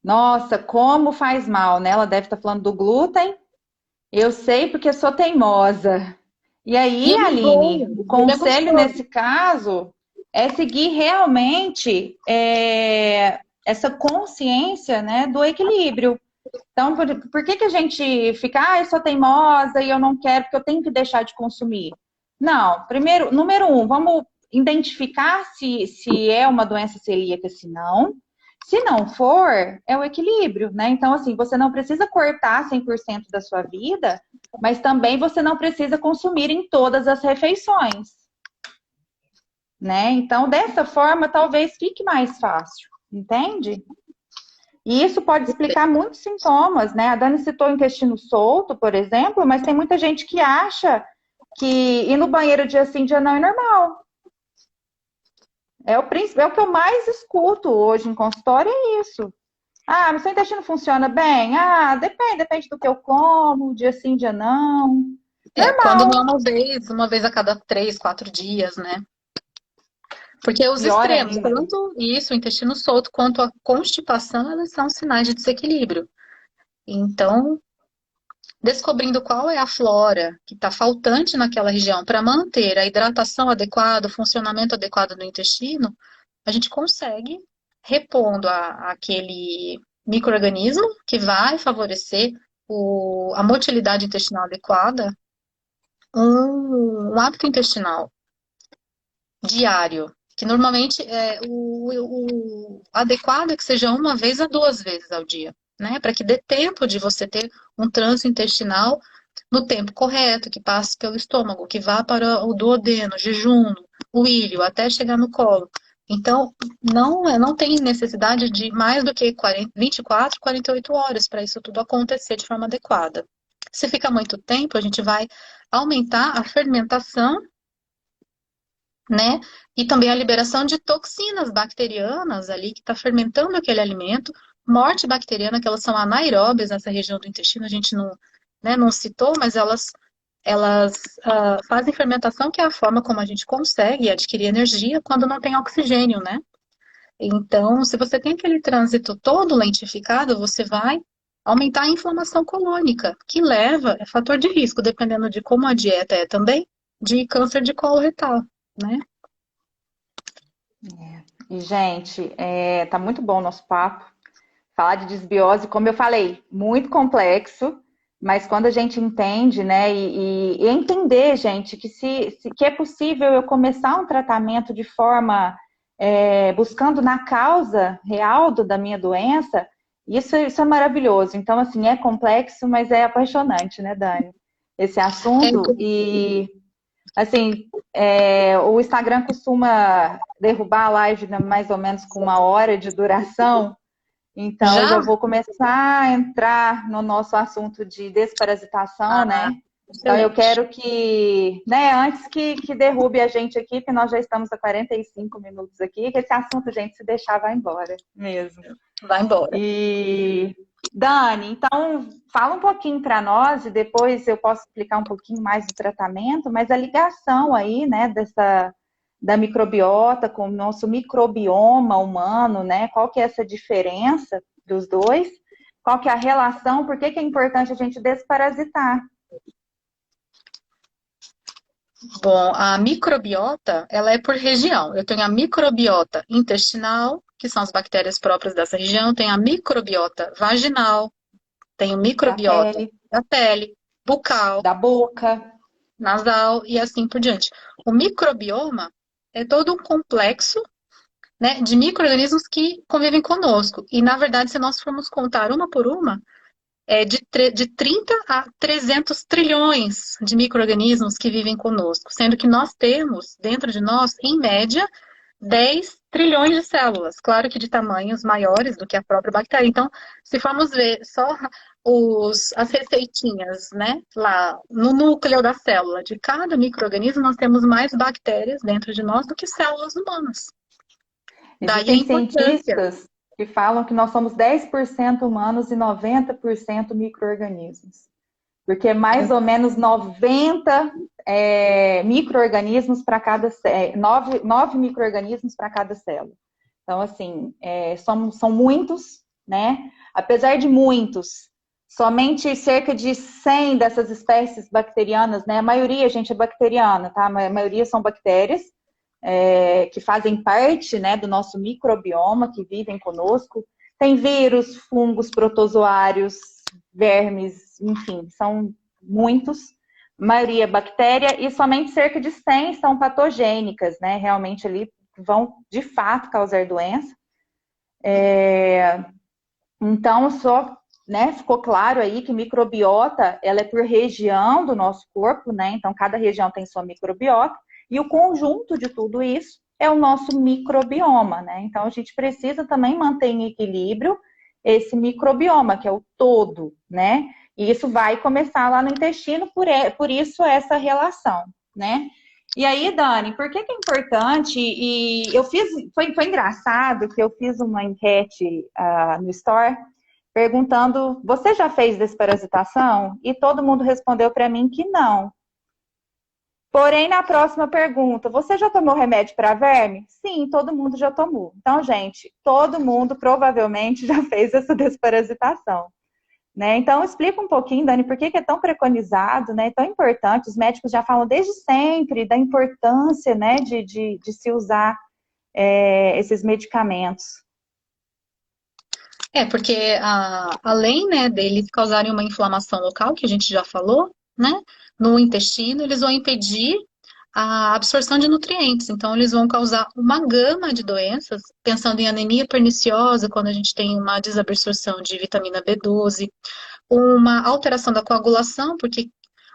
nossa, como faz mal, né? Ela deve estar falando do glúten. Eu sei porque sou teimosa. E E aí, ele é Aline, bom, o ele é conselho gostoso. nesse caso é seguir realmente essa consciência, né, do equilíbrio. Então, por que que a gente fica, eu sou teimosa e eu não quero, porque eu tenho que deixar de consumir? Não, primeiro, número um, vamos identificar se é uma doença celíaca, se não. Se não for, é o equilíbrio, né? Então, assim, você não precisa cortar 100% da sua vida, mas também você não precisa consumir em todas as refeições, né? Então, dessa forma, talvez fique mais fácil, entende? E isso pode explicar muitos sintomas, né? A Dani citou o intestino solto, por exemplo, mas tem muita gente que acha que ir no banheiro dia sim, dia não é normal. É o que eu mais escuto hoje em consultório, é isso. Ah, mas seu intestino funciona bem? Ah, depende do que eu como, dia sim, dia não. Quando não Normal, é uma vez a cada 3, 4 dias, né? Porque os pior extremos, ainda. tanto isso, o intestino solto, quanto a constipação, elas são sinais de desequilíbrio. Então, descobrindo qual é a flora que está faltante naquela região para manter a hidratação adequada, o funcionamento adequado do intestino, a gente consegue repondo aquele micro-organismo que vai favorecer a motilidade intestinal adequada, um hábito intestinal diário, que normalmente o adequado é que seja uma vez a duas vezes ao dia, né? Para que dê tempo de você ter um trânsito intestinal no tempo correto, que passe pelo estômago, que vá para o duodeno, jejum, o ilho, até chegar no colo. Então, não tem necessidade de mais do que 24, 48 horas para isso tudo acontecer de forma adequada. Se fica muito tempo, a gente vai aumentar a fermentação, né? E também a liberação de toxinas bacterianas ali que está fermentando aquele alimento, morte bacteriana, que elas são anaeróbias nessa região do intestino, a gente não, né, não citou, mas elas fazem fermentação, que é a forma como a gente consegue adquirir energia quando não tem oxigênio, né? Então, se você tem aquele trânsito todo lentificado, você vai aumentar a inflamação colônica, que leva, é fator de risco, dependendo de como a dieta é também, de câncer de colo retal, né? E, gente, tá muito bom o nosso papo. Falar de desbiose, como eu falei, muito complexo, mas quando a gente entende, né, e entender, gente, que é possível eu começar um tratamento de forma buscando na causa real da minha doença, isso é maravilhoso. Então, assim, é complexo, mas é apaixonante, né, Dani? Esse assunto. E, assim, o Instagram costuma derrubar a live mais ou menos com 1 hora de duração. Então, eu Já? já vou começar a entrar no nosso assunto de desparasitação, Ah, né? Então, eu excelente. quero que, né, antes que derrube a gente aqui, que nós já estamos a 45 minutos aqui, que esse assunto, gente, se deixar, vai embora mesmo. Vai embora. E, Dani, então, fala um pouquinho para nós, e depois eu posso explicar um pouquinho mais do tratamento, mas a ligação aí, né, da microbiota com o nosso microbioma humano, né? Qual que é essa diferença dos dois? Qual que é a relação? Por que é importante a gente desparasitar? Bom, a microbiota, ela é por região. Eu tenho a microbiota intestinal, que são as bactérias próprias dessa região, tenho a microbiota vaginal, tenho Da microbiota pele, da pele, bucal, da boca. nasal e assim por diante. O microbioma é todo um complexo, né, de micro-organismos que convivem conosco. E, na verdade, se nós formos contar uma por uma, de 30 a 300 trilhões de micro-organismos que vivem conosco, sendo que nós temos dentro de nós, em média, 10 trilhões de células, claro que de tamanhos maiores do que a própria bactéria. Então, se formos ver só as receitinhas, né, lá no núcleo da célula de cada micro-organismo, nós temos mais bactérias dentro de nós do que células humanas. Daí a Existem importância. cientistas que falam que nós somos 10% humanos e 90% micro-organismos. Porque é mais ou menos 90 micro-organismos para cada 9 micro-organismos para cada célula. Então, assim, são muitos, né? Apesar de muitos, somente cerca de 100 dessas espécies bacterianas, né? A maioria, gente, é bacteriana, tá? A maioria são bactérias que fazem parte, né, do nosso microbioma, que vivem conosco. Tem vírus, fungos, protozoários, vermes, enfim, são muitos. A maioria é bactéria e somente cerca de 100 são patogênicas, né? Realmente ali vão, de fato, causar doença. Então, só, né, ficou claro aí que microbiota, ela é por região do nosso corpo, né? Então, cada região tem sua microbiota. E o conjunto de tudo isso é o nosso microbioma, né? Então, a gente precisa também manter em equilíbrio esse microbioma, que é o todo, né? E isso vai começar lá no intestino, por isso essa relação, né? E aí, Dani, por que é importante? E eu fiz, foi engraçado que eu fiz uma enquete no Store perguntando: você já fez desparasitação? E todo mundo respondeu para mim que não. Porém, na próxima pergunta, você já tomou remédio para verme? Sim, todo mundo já tomou. Então, gente, todo mundo provavelmente já fez essa desparasitação. Né? Então, explica um pouquinho, Dani, por que é tão preconizado, né? Tão importante. Os médicos já falam desde sempre da importância, né, de se usar esses medicamentos. Porque além, né, deles causarem uma inflamação local, que a gente já falou, né, no intestino, eles vão impedir a absorção de nutrientes. Então, eles vão causar uma gama de doenças, pensando em anemia perniciosa, quando a gente tem uma desabsorção de vitamina B12, uma alteração da coagulação, porque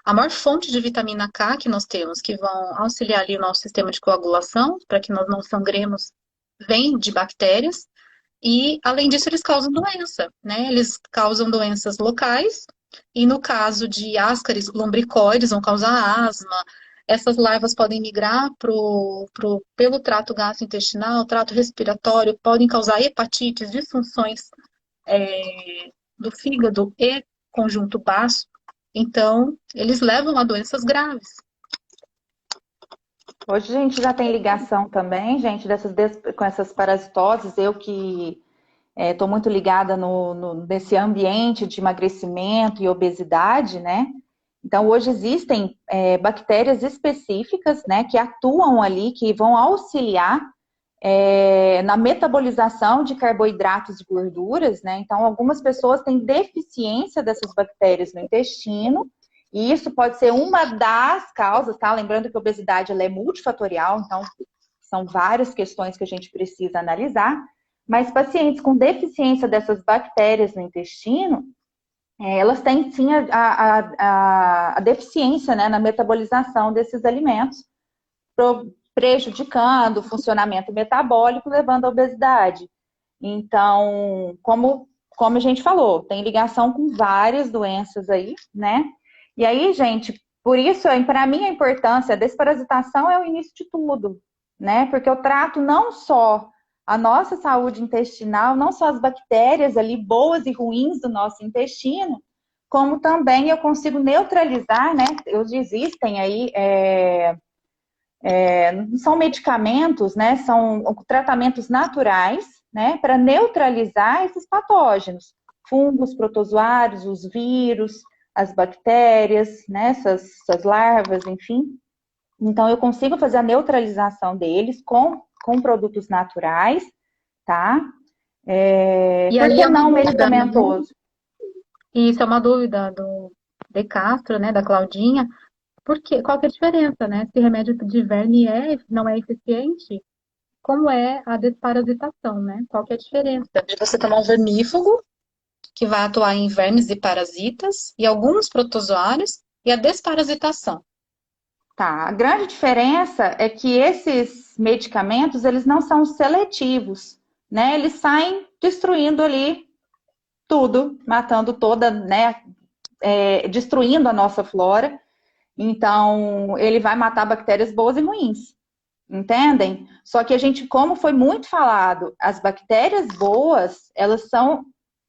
a maior fonte de vitamina K que nós temos, que vão auxiliar ali o nosso sistema de coagulação, para que nós não sangremos, vem de bactérias. E, além disso, eles causam doença, né? Eles causam doenças locais, e no caso de ascaris lombricoides, vão causar asma. Essas larvas podem migrar pelo trato gastrointestinal, trato respiratório, podem causar hepatites, disfunções do fígado e conjunto baço. Então, eles levam a doenças graves. Hoje a gente já tem ligação também, gente, com essas parasitoses. Eu que estou muito ligada nesse ambiente de emagrecimento e obesidade, né? Então, hoje existem bactérias específicas, né, que atuam ali, que vão auxiliar na metabolização de carboidratos e gorduras, né? Então, algumas pessoas têm deficiência dessas bactérias no intestino, e isso pode ser uma das causas, tá? Lembrando que a obesidade ela é multifatorial, então são várias questões que a gente precisa analisar, mas pacientes com deficiência dessas bactérias no intestino, elas têm sim a deficiência, né, na metabolização desses alimentos, prejudicando o funcionamento metabólico, levando à obesidade. Então, como a gente falou, tem ligação com várias doenças aí, né? E aí, gente, por isso, para mim, a importância, a desparasitação é o início de tudo, né? Porque eu trato não só a nossa saúde intestinal, não só as bactérias ali boas e ruins do nosso intestino, como também eu consigo neutralizar, né? Existem aí são medicamentos, né? São tratamentos naturais, né? Para neutralizar esses patógenos, fungos, protozoários, os vírus, as bactérias, né? Essas larvas, enfim. Então, eu consigo fazer a neutralização deles com produtos naturais, tá? E Por aí que é uma não dúvida, né? medicamentoso? E isso é uma dúvida do De Castro, né, da Claudinha. Qual que é a diferença, né? Se remédio de verme não é eficiente, como é a desparasitação, né? Qual que é a diferença de você tomar um vermífugo, que vai atuar em vermes e parasitas, e alguns protozoários, e a desparasitação? Tá, a grande diferença é que esses medicamentos, eles não são seletivos, né? Eles saem destruindo ali tudo, matando toda, né? Destruindo a nossa flora. Então, ele vai matar bactérias boas e ruins, entendem? Só que a gente, como foi muito falado, as bactérias boas, elas são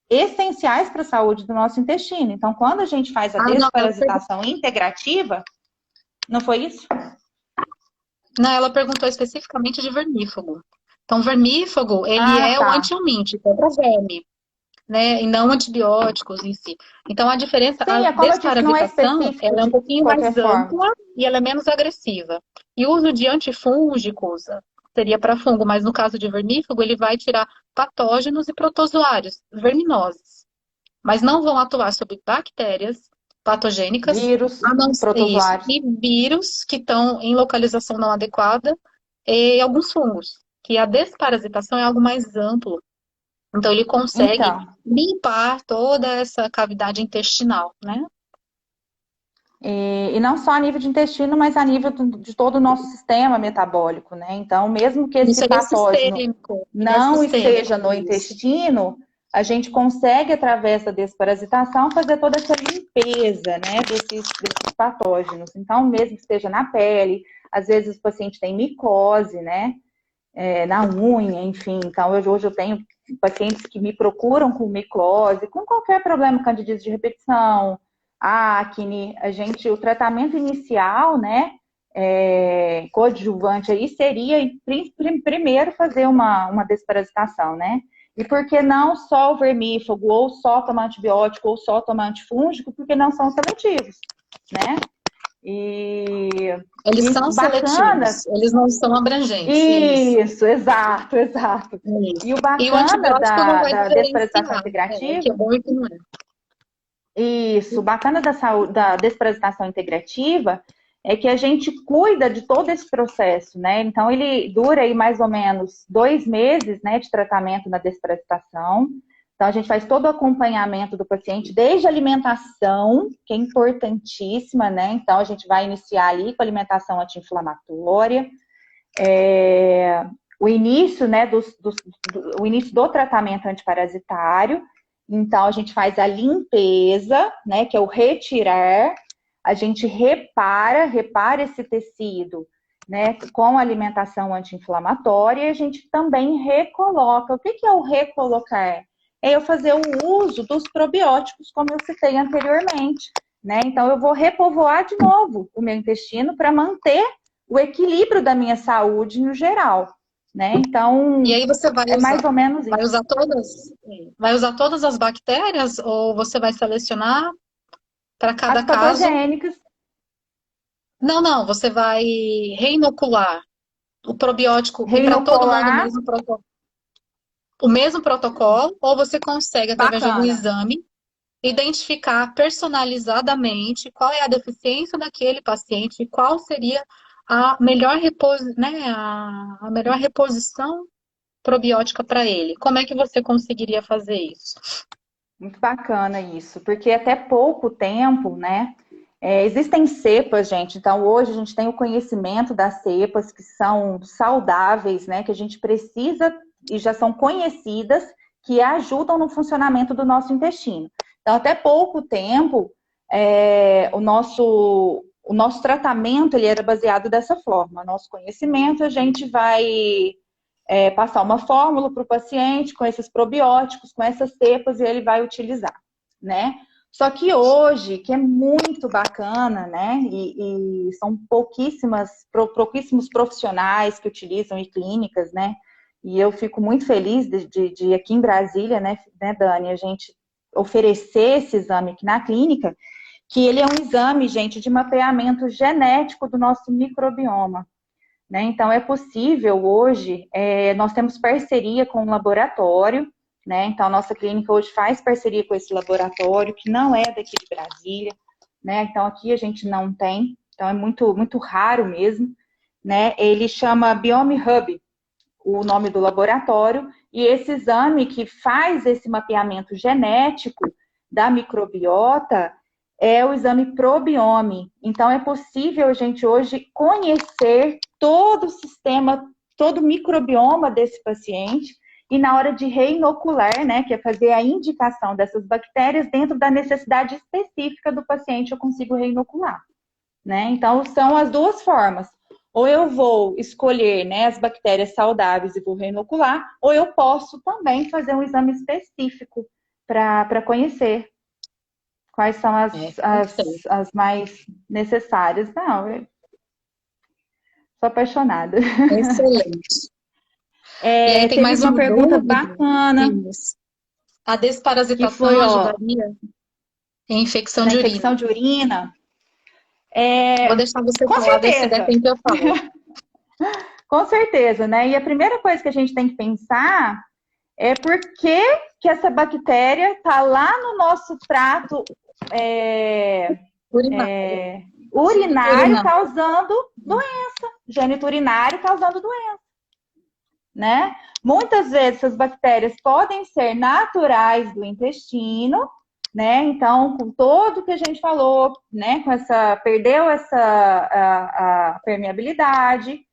essenciais para a saúde do nosso intestino. Então, quando a gente faz a Não, desparasitação integrativa, não foi isso? não, ela perguntou especificamente de vermífugo. Então, vermífugo, ele Ah, é o tá. antiomítico, é para verme, né? E não antibióticos em si. Então, a diferença, a Sim, é como eu disse, não é desparasitação, específico ela é um de pouquinho qualquer mais forma. ampla e ela é menos agressiva. E o uso de antifúngicos seria para fungo, mas no caso de vermífugo, ele vai tirar patógenos e protozoários verminosos, mas não vão atuar sobre bactérias patogênicas, Vírus, a não ser isso, protozoários. e vírus que estão em localização não adequada, e alguns fungos, que a desparasitação é algo mais amplo. Então, ele consegue Então, limpar toda essa cavidade intestinal, né? e não só a nível de intestino, mas a nível de todo o nosso sistema metabólico, né? Então, mesmo que esse Isso seria patógeno sistêmico, ele é não esteja sistêmico, no isso. intestino, a gente consegue, através da desparasitação, fazer toda essa limpeza, né, desses patógenos. Então, mesmo que esteja na pele, às vezes o paciente tem micose, né, na unha, enfim. Então, hoje eu tenho pacientes que me procuram com micose, com qualquer problema, candidíase de repetição, acne. O tratamento inicial, né, coadjuvante aí seria primeiro fazer uma desparasitação, né? E por que não só o vermífugo, ou só tomar antibiótico, ou só tomar antifúngico, porque não são seletivos, né? E, Eles e são bacana, seletivos, eles não são abrangentes, isso. isso, exato, exato. Isso. E o E o bacana antibiótico não vai da desparasitação diferenciar, o que é integrativa, bom e o que não é. isso, o bacana da desparasitação integrativa é que a gente cuida de todo esse processo, né? Então, ele dura aí mais ou menos 2 meses, né, de tratamento na desparasitação. Então, a gente faz todo o acompanhamento do paciente, desde a alimentação, que é importantíssima, né? Então, a gente vai iniciar ali com a alimentação anti-inflamatória, o início, né, o início do tratamento antiparasitário. Então, a gente faz a limpeza, né, que é o retirar, a gente repara esse tecido, né, com alimentação anti-inflamatória, e a gente também recoloca. O que é o recolocar? É eu fazer o uso dos probióticos, como eu citei anteriormente, né? Então, eu vou repovoar de novo o meu intestino para manter o equilíbrio da minha saúde no geral, né? Então, E aí você é mais ou menos vai isso. usar todas, vai usar todas as bactérias ou você vai selecionar para As cada caso? patogênicas, Não, você vai reinocular o probiótico e para todo mundo reinocular, o mesmo protocolo, ou você consegue, através de algum bacana. exame, identificar personalizadamente qual é a deficiência daquele paciente e qual seria a melhor, né, a melhor reposição probiótica para ele. Como é que você conseguiria fazer isso? Muito bacana isso, porque até pouco tempo, né? Existem cepas, gente. Então, hoje a gente tem o conhecimento das cepas que são saudáveis, né? Que a gente precisa e já são conhecidas, que ajudam no funcionamento do nosso intestino. Então, até pouco tempo, o nosso tratamento ele era baseado dessa forma. Nosso conhecimento, a gente vai passar uma fórmula para o paciente com esses probióticos, com essas cepas, e ele vai utilizar, né? Só que hoje, que é muito bacana, né? E são pouquíssimos profissionais que utilizam e clínicas, né? E eu fico muito feliz de aqui em Brasília, né, Dani, a gente oferecer esse exame aqui na clínica, que ele é um exame, gente, de mapeamento genético do nosso microbioma. Né? Então, é possível hoje, nós temos parceria com um laboratório, né? Então, a nossa clínica hoje faz parceria com esse laboratório, que não é daqui de Brasília, né? Então, aqui a gente não tem, então é muito, muito raro mesmo, né? Ele chama Biome Hub, o nome do laboratório, e esse exame que faz esse mapeamento genético da microbiota é o exame probiome. Então, é possível a gente hoje conhecer todo o sistema, todo o microbioma desse paciente, e na hora de reinocular, né, que é fazer a indicação dessas bactérias dentro da necessidade específica do paciente, eu consigo reinocular, né? Então, são as duas formas. Ou eu vou escolher, né, as bactérias saudáveis e vou reinocular, ou eu posso também fazer um exame específico para conhecer quais são as mais necessárias. Não, eu sou apaixonada. Excelente. E aí tem Teve mais uma uma pergunta dúvida. bacana, Isso. A que desparasitação foi, ó, ajudaria em infecção da de urina. infecção de urina. Vou deixar você Com falar, daí se der certeza, tempo eu falo. com certeza, né? E a primeira coisa que a gente tem que pensar é por que essa bactéria está lá no nosso trato Urinário. urinário Urinário. causando doença, gênito urinário causando doença, né? Muitas vezes essas bactérias podem ser naturais do intestino, né? Então, com tudo que a gente falou, né? Perdeu a permeabilidade,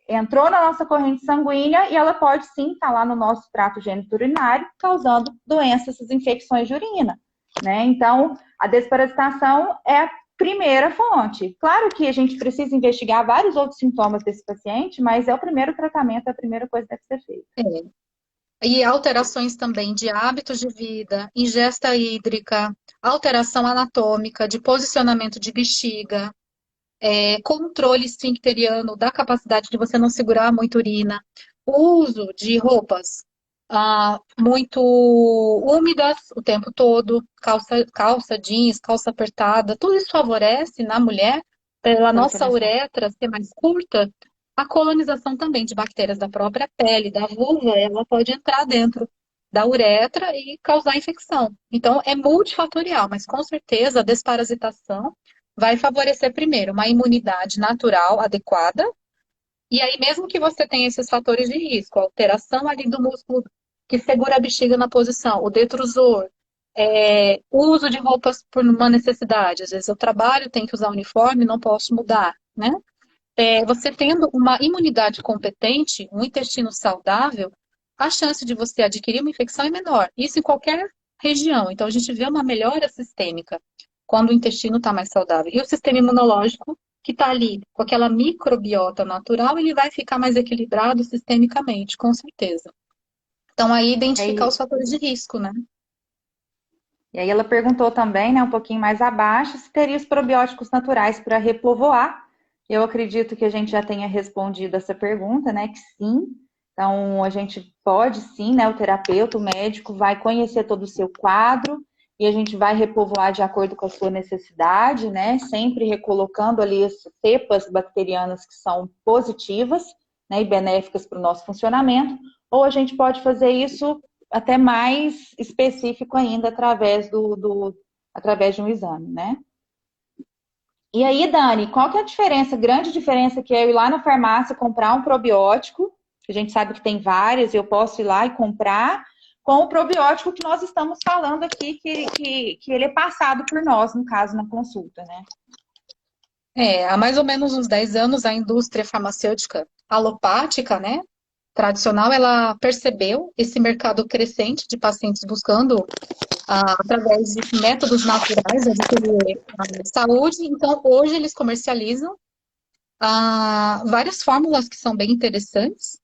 entrou na nossa corrente sanguínea e ela pode sim estar lá no nosso trato geniturinário, causando doenças, essas infecções de urina, né? Então, a desparasitação é a primeira fonte. Claro que a gente precisa investigar vários outros sintomas desse paciente, mas é o primeiro tratamento, é a primeira coisa que deve ser feita. E alterações também de hábitos de vida, ingesta hídrica, alteração anatômica, de posicionamento de bexiga, controle esfincteriano da capacidade de você não segurar muito urina, o uso de roupas muito úmidas o tempo todo, calça jeans, calça apertada, tudo isso favorece na mulher, pela nossa Proliferação. uretra ser mais curta, a colonização também de bactérias da própria pele, da vulva, ela pode entrar dentro da uretra e causar infecção. Então, é multifatorial, mas com certeza a desparasitação vai favorecer primeiro uma imunidade natural adequada, e aí mesmo que você tenha esses fatores de risco, alteração ali do músculo que segura a bexiga na posição, o detrusor, o uso de roupas por uma necessidade. Às vezes eu trabalho, tenho que usar uniforme, não posso mudar, né? Você tendo uma imunidade competente, um intestino saudável, a chance de você adquirir uma infecção é menor. Isso em qualquer região. Então, a gente vê uma melhora sistêmica quando o intestino está mais saudável. E o sistema imunológico, que está ali com aquela microbiota natural, ele vai ficar mais equilibrado sistemicamente, com certeza. Então, aí identificar os fatores de risco, né? E aí ela perguntou também, né, um pouquinho mais abaixo, se teria os probióticos naturais para repovoar. Eu acredito que a gente já tenha respondido essa pergunta, né, que sim. Então, a gente pode sim, né, o terapeuta, o médico vai conhecer todo o seu quadro e a gente vai repovoar de acordo com a sua necessidade, né, sempre recolocando ali as cepas bacterianas que são positivas, né, e benéficas para o nosso funcionamento, ou a gente pode fazer isso até mais específico ainda através de um exame, né? E aí, Dani, qual que é a diferença, grande diferença que é eu ir lá na farmácia comprar um probiótico, que a gente sabe que tem vários, e eu posso ir lá e comprar, com o probiótico que nós estamos falando aqui, que ele é passado por nós, no caso, na consulta, né? Há mais ou menos uns 10 anos, a indústria farmacêutica alopática, né, tradicional, ela percebeu esse mercado crescente de pacientes buscando, através de métodos naturais, adquirir saúde. Então, hoje eles comercializam várias fórmulas que são bem interessantes,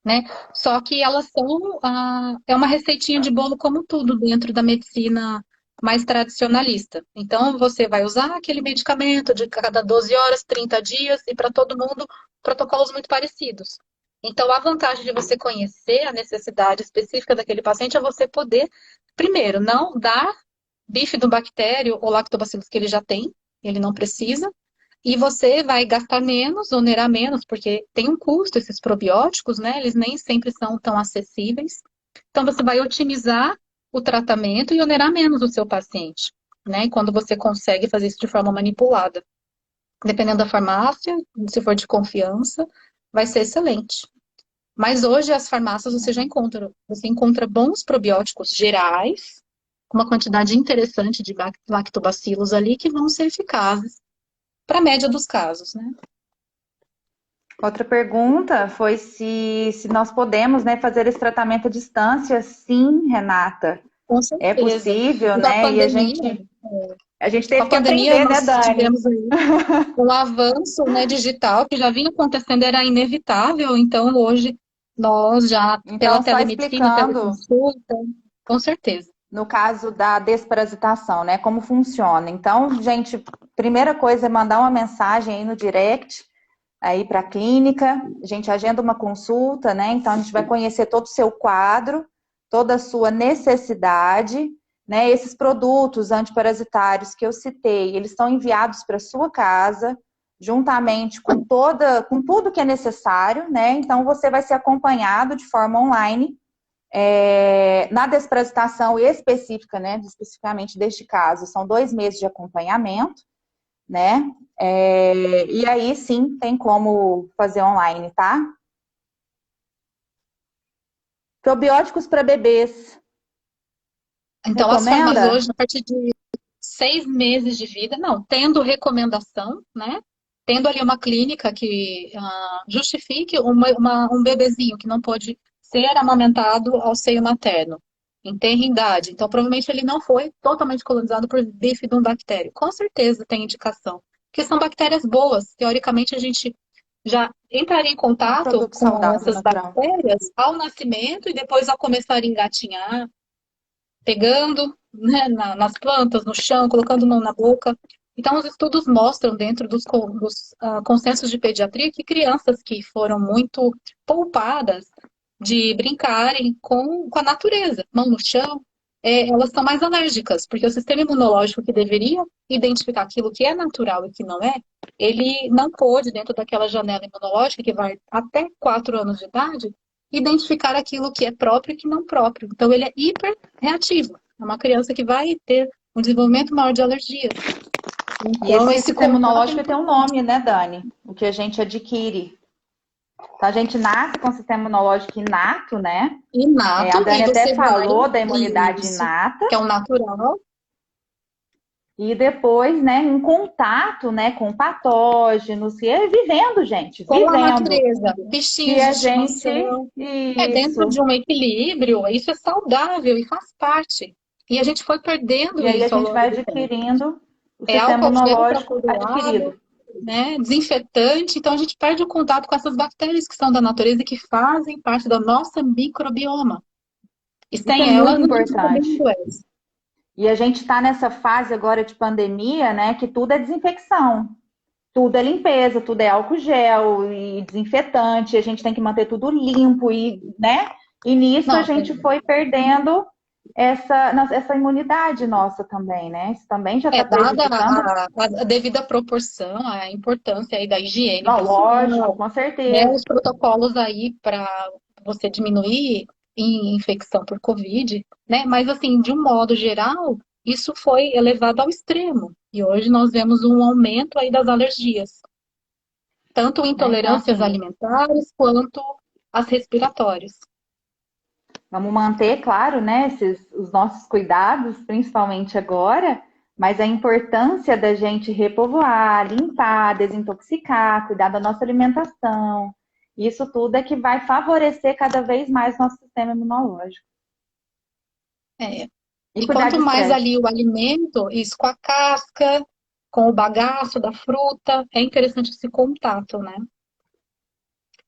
né? Só que elas são, é uma receitinha de bolo como tudo dentro da medicina mais tradicionalista. Então, você vai usar aquele medicamento de cada 12 horas, 30 dias, e para todo mundo, protocolos muito parecidos. Então, a vantagem de você conhecer a necessidade específica daquele paciente é você poder, primeiro, não dar bifidobactério ou lactobacillus que ele já tem, ele não precisa, e você vai gastar menos, onerar menos, porque tem um custo esses probióticos, né? Eles nem sempre são tão acessíveis. Então, você vai otimizar o tratamento e onerar menos o seu paciente, né? Quando você consegue fazer isso de forma manipulada. Dependendo da farmácia, se for de confiança, vai ser excelente. Mas hoje as farmácias você encontra bons probióticos gerais, com uma quantidade interessante de lactobacilos ali que vão ser eficazes para a média dos casos, né? Outra pergunta foi se nós podemos, né, fazer esse tratamento à distância. Sim, Renata, Com é certeza. possível, Com a né? E pandemia, a gente com a teve que pandemia aprender, né, nós Dani? tivemos aí um avanço, né, digital que já vinha acontecendo, era inevitável. Então, hoje, nós já, pela Então, só telemedicina, explicando, teleconsulta, com certeza. no caso da desparasitação, né, como funciona. Então, gente, primeira coisa é mandar uma mensagem aí no direct, aí para a clínica, a gente agenda uma consulta, né? Então, a gente vai conhecer todo o seu quadro, toda a sua necessidade, né? Esses produtos antiparasitários que eu citei, eles são enviados para sua casa, juntamente com tudo que é necessário, né? Então, você vai ser acompanhado de forma online, na desparasitação específica, né? Especificamente deste caso, são 2 meses de acompanhamento, né? E aí sim tem como fazer online, tá? Probióticos para bebês. Então, as farmácias Recomenda? hoje, a partir de 6 meses de vida, não, tendo recomendação, né? Tendo ali uma clínica que justifique um bebezinho que não pode ser amamentado ao seio materno, em tenra idade. Então, provavelmente ele não foi totalmente colonizado por bifidobactéria. Com certeza tem indicação. Porque são bactérias boas. Teoricamente, a gente já entraria em Um contato produto com saudável, essas natural. bactérias ao nascimento e depois ao começar a engatinhar, pegando, né, nas plantas, no chão, colocando mão na boca. Então, os estudos mostram, dentro dos consensos de pediatria, que crianças que foram muito poupadas de brincarem com a natureza, mão no chão, elas são mais alérgicas, porque o sistema imunológico que deveria identificar aquilo que é natural e que não é, ele não pôde, dentro daquela janela imunológica, que vai até 4 anos de idade, identificar aquilo que é próprio e que não próprio. Então, ele é hiper reativo. É uma criança que vai ter um desenvolvimento maior de alergias. E Então, esse esse sistema contato é imunológico tem um importante. nome, né, Dani? O que a gente adquire. Então, a gente nasce com o sistema imunológico inato, né? A Inato, Dani e até você vai, falou da imunidade isso, inata. que é o natural, E depois, né, em contato, né, com patógenos, e é vivendo, gente, com a vivendo. natureza, Que bichinhos de a gente, estimação. É dentro isso. de um equilíbrio, isso é saudável e faz parte. E a gente foi perdendo E aí a isso ao gente longo vai do tempo. adquirindo o É sistema álcool gel para imunológico todo lado, adquirido. né? Desinfetante, então a gente perde o contato com essas bactérias que são da natureza e que fazem parte da nossa microbioma. E Isso é sem muito elas a gente está bem importante. doente. E a gente está nessa fase agora de pandemia, né, que tudo é desinfecção. Tudo é limpeza, tudo é álcool gel e desinfetante, a gente tem que manter tudo limpo e, né? E nisso a Não, gente foi perdendo essa imunidade nossa também, né? Isso também já está dada prejudicando. a devida proporção, a importância aí da higiene Não, lógico, pessoal, com né? certeza. Os protocolos aí para você diminuir em infecção por Covid, né? Mas assim, de um modo geral, isso foi elevado ao extremo. E hoje nós vemos um aumento aí das alergias, tanto Né? Então, intolerâncias assim, alimentares quanto as respiratórias. vamos manter, claro, né, os nossos cuidados, principalmente agora, mas a importância da gente repovoar, limpar, desintoxicar, cuidar da nossa alimentação, isso tudo é que vai favorecer cada vez mais nosso sistema imunológico. É. E E cuidar quanto de mais estresse. ali o alimento, isso com a casca, com o bagaço da fruta, é interessante esse contato, né?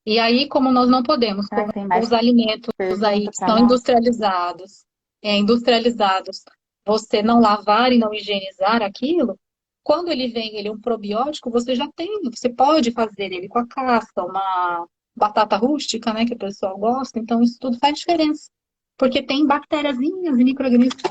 E aí, como nós não podemos Será com que tem mais os alimentos aí pergunta que para são nós? industrializados, você não lavar e não higienizar aquilo, quando ele vem, ele é um probiótico, você já tem, você pode fazer ele com a casca, uma batata rústica, né, que o pessoal gosta, então isso tudo faz diferença. Porque tem bactériazinhas e micro-organismos.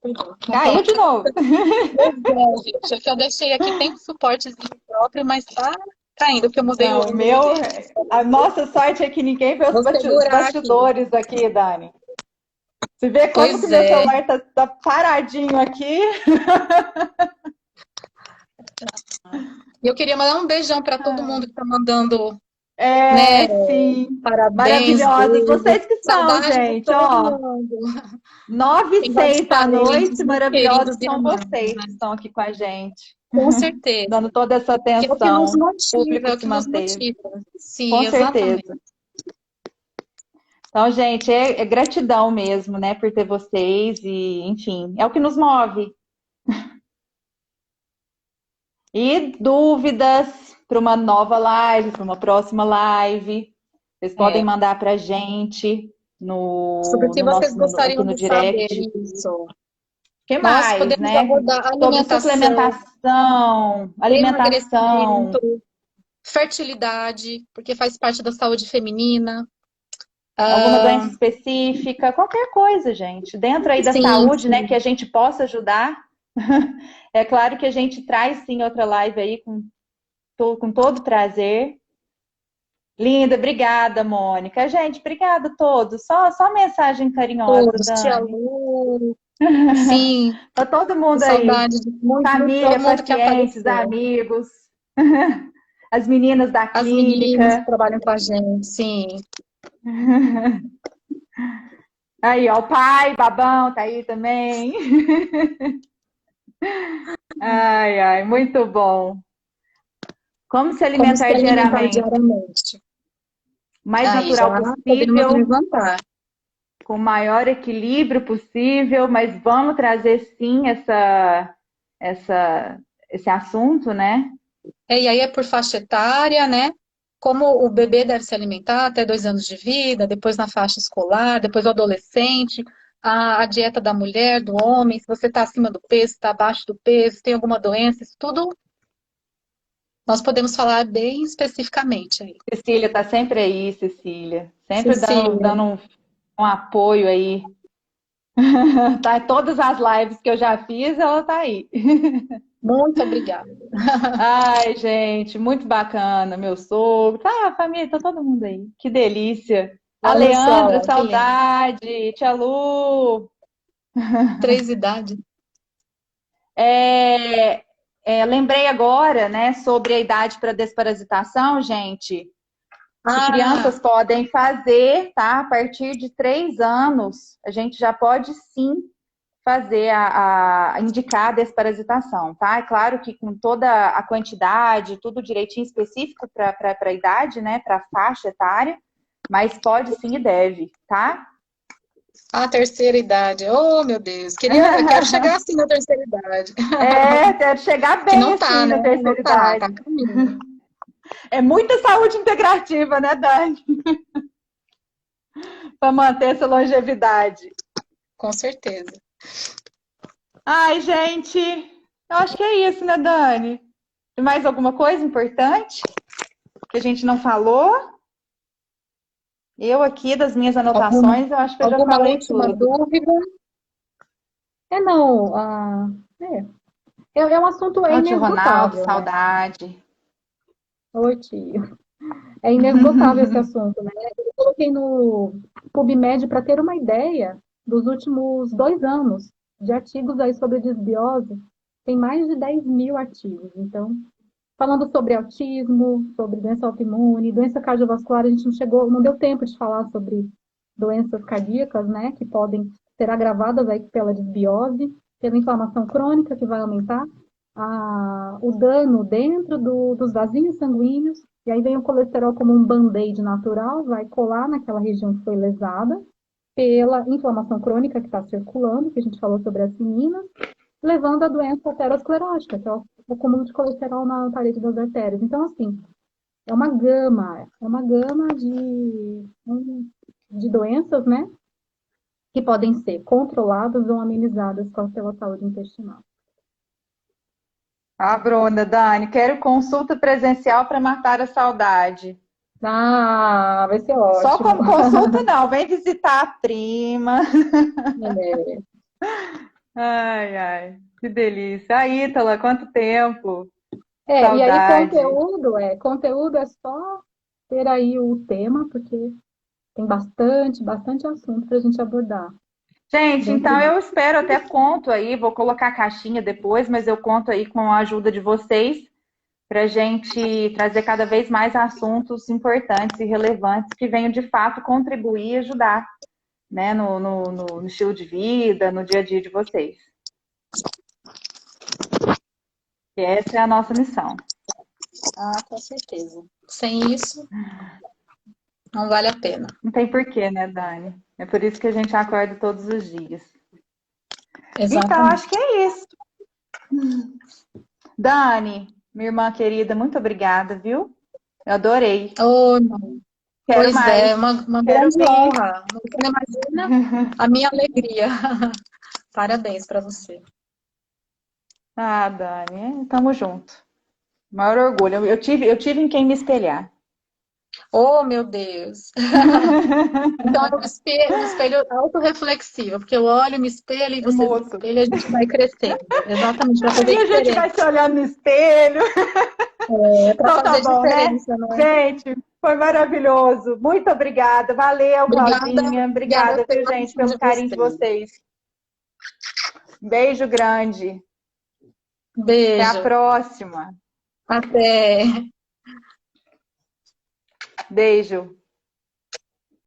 Vamos Caiu falar. de novo. Pois é, gente. Eu só deixei aqui, tem um suportezinho próprio, mas tá caindo, porque eu mudei o Não, o ângulo meu. dele. A nossa sorte é que ninguém vê Vou os segurar aqui. bastidores aqui, Dani. Você vê como que Pois meu é. celular tá paradinho aqui? E eu queria mandar um beijão para todo mundo que tá mandando, né, É, sim. parabéns, Maravilhosas. beijos. Vocês que são, Saudade de gente, todo ó. mundo. 9 Tem e vários 6 da parentes noite, muito queridos maravilhosos e são amados, vocês né? que estão aqui com a gente, Com certeza. dando toda essa Que é o que nos atenção. O motiva, público é o se que nos manteve. motiva. Sim, Com exatamente. certeza. Então, gente, é gratidão mesmo, né, por ter vocês e, enfim, é o que nos move. E dúvidas para uma nova live, para uma próxima live, vocês podem É. mandar para a gente Sobre o que vocês aqui gostariam no de saber direct. isso? O que Nós mais, podemos né? abordar Sobre alimentação, suplementação, alimentação, emagrecimento, fertilidade, porque faz parte da saúde feminina. alguma doença Ah, específica, qualquer coisa, gente. Dentro aí da sim, saúde, né, que sim. a gente possa ajudar. É claro que a gente traz sim outra live aí com todo prazer. Linda, obrigada, Mônica. Gente, obrigada a todos. Só mensagem carinhosa, Todos, tia Dani. Lu, sim, Para todo com mundo aí. saudade de muito, Família, todo mundo que pacientes, apareceu. amigos, as meninas da As meninas que clínica. trabalham com a gente, sim. Aí, ó, o pai, babão, tá aí também. Ai, ai, muito bom. Como se Como se alimentar alimentar diariamente? diariamente. O mais Aí já natural podemos possível, levantar. com o maior equilíbrio possível, mas vamos trazer sim esse assunto, né? E aí é por faixa etária, né? Como o bebê deve se alimentar até 2 anos de vida, depois na faixa escolar, depois o adolescente, a dieta da mulher, do homem, se você está acima do peso, está abaixo do peso, tem alguma doença, isso tudo nós podemos falar bem especificamente aí. Cecília tá sempre aí, Cecília. Sempre Cecília, dando um apoio aí. Tá, todas as lives que eu já fiz, ela tá aí. muito obrigada. Ai, gente, muito bacana. Meu sogro, tá, a família, tá todo mundo aí. Que delícia. A Olha Leandra, só, que lindo. saudade. Tia Lu. 3 idades. Lembrei agora, né, sobre a idade para desparasitação, gente. que Ah, crianças podem fazer, tá? A partir de 3 anos, a gente já pode sim fazer indicar a desparasitação, tá? É claro que com toda a quantidade, tudo direitinho específico para a idade, né? Para a faixa etária, mas pode sim e deve, tá? a terceira idade. Oh, meu Deus. Quero chegar assim na terceira idade. Quero chegar Que bem não tá, assim né? na Não terceira tá a idade. caminho. É muita saúde integrativa, né, Dani? Para manter essa longevidade. Com certeza. Ai, gente, eu acho que é isso, né, Dani? Tem mais alguma coisa importante que a gente não falou? Eu aqui, das minhas Alguma, anotações, eu acho que eu já alguma falei última tudo. dúvida? Não. É um assunto Tio Ronaldo, inesgotável, né? saudade. Oi, tio. É inesgotável esse assunto, né? Eu coloquei no PubMed para ter uma ideia dos últimos 2 anos de artigos aí sobre desbiose. Tem mais de 10 mil artigos. Então, falando sobre autismo, sobre doença autoimune, doença cardiovascular, a gente não deu tempo de falar sobre doenças cardíacas, né, que podem ser agravadas aí pela desbiose, pela inflamação crônica que vai aumentar o dano dentro dos vasinhos sanguíneos, e aí vem o colesterol como um band-aid natural, vai colar naquela região que foi lesada, pela inflamação crônica que está circulando, que a gente falou sobre as sininas, levando à doença aterosclerótica, que é o acúmulo de colesterol na parede das artérias. Então, assim, é uma gama de doenças, né, que podem ser controladas ou amenizadas pela saúde intestinal. Ah, Bruna, Dani, quero consulta presencial para matar a saudade. Ah, vai ser Só ótimo. como consulta, não. Vem visitar a prima. É. Ai, ai, que delícia. A Ítala, quanto tempo. E aí Saudade. conteúdo é só ter aí o tema, porque tem bastante, bastante assunto para a gente abordar Gente, dentro então disso. eu espero, até conto aí, vou colocar a caixinha depois, mas eu conto aí com a ajuda de vocês para a gente trazer cada vez mais assuntos importantes e relevantes que venham de fato contribuir e ajudar, né, no estilo de vida, no dia a dia de vocês. E essa é a nossa missão. Ah, com certeza. Sem isso, não vale a pena. Não tem porquê, né, Dani? É por isso que a gente acorda todos os dias. Então, acho Exatamente. que é isso. Dani, minha irmã querida, muito obrigada, viu? Eu adorei. Oh, Quero pois mais. é, uma Quero grande vir. honra. Você não imagina a minha alegria. Parabéns para você. Ah, Dani, tamo junto. Maior orgulho. Eu tive em quem me espelhar. Oh, meu Deus. Então, é um espelho autorreflexivo, porque eu olho, me espelho e você se Moço. espelha e a gente vai crescendo. Exatamente, para fazer E a gente diferença. vai se olhando no espelho. Para Então tá fazer bom, né? diferença, não é? Gente, foi maravilhoso. Muito obrigada. Valeu, Obrigada, Claudinha. obrigada Obrigada, viu, pela gente, atenção pelo de carinho de vocês. vocês. Beijo grande. Até a Beijo. próxima. Até. Beijo.